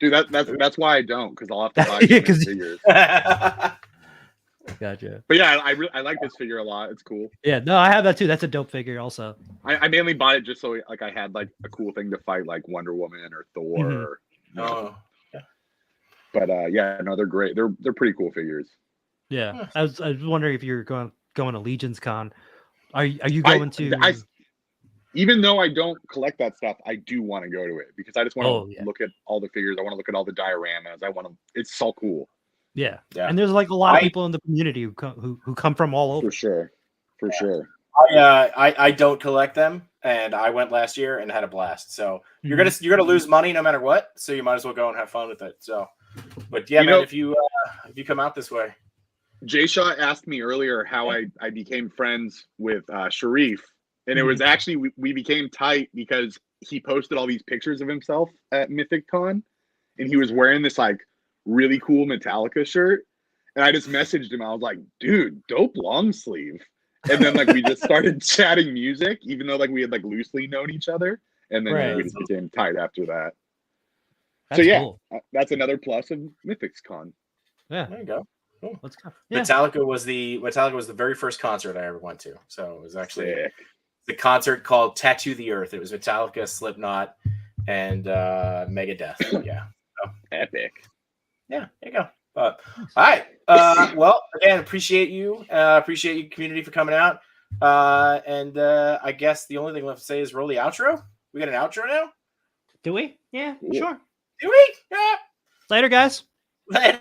Dude, that's why I don't, because I'll have to buy figures. Gotcha. But yeah, I like this figure a lot. It's cool. Yeah, no, I have that too. That's a dope figure also. I mainly bought it just so like I had like a cool thing to fight like Wonder Woman or Thor. Yeah. But yeah, no, they're great. They're pretty cool figures. Yeah. I was wondering if you're going to Legions Con. Are you going to even though I don't collect that stuff, I do want to go to it because I just want to look at all the figures. I want to look at all the dioramas. It's so cool. Yeah. And there's like a lot of people in the community who come from all over. For sure. I don't collect them, and I went last year and had a blast. So you're gonna lose money no matter what. So you might as well go and have fun with it. So, but yeah, man, if you come out this way. Jshot asked me earlier how I became friends with Sharif, and it was actually we became tight because he posted all these pictures of himself at Mythic Con, and he was wearing this like really cool Metallica shirt, and I just messaged him. I was like, "Dude, dope long sleeve." And then like we just started chatting music, even though like we had like loosely known each other, and then we just became tight after that. That's cool. That's another plus of Mythics Con. Yeah, there you go. Cool. Let's go. Yeah. Metallica was the very first concert I ever went to. So it was actually the concert called Tattoo the Earth. It was Metallica, Slipknot, and Megadeth. Yeah, so, epic. Yeah, there you go. All right. Well, again, appreciate you community for coming out. And I guess the only thing left to say is roll the outro. We got an outro now. Do we? Yeah, sure. Do we? Yeah. Later, guys. Later.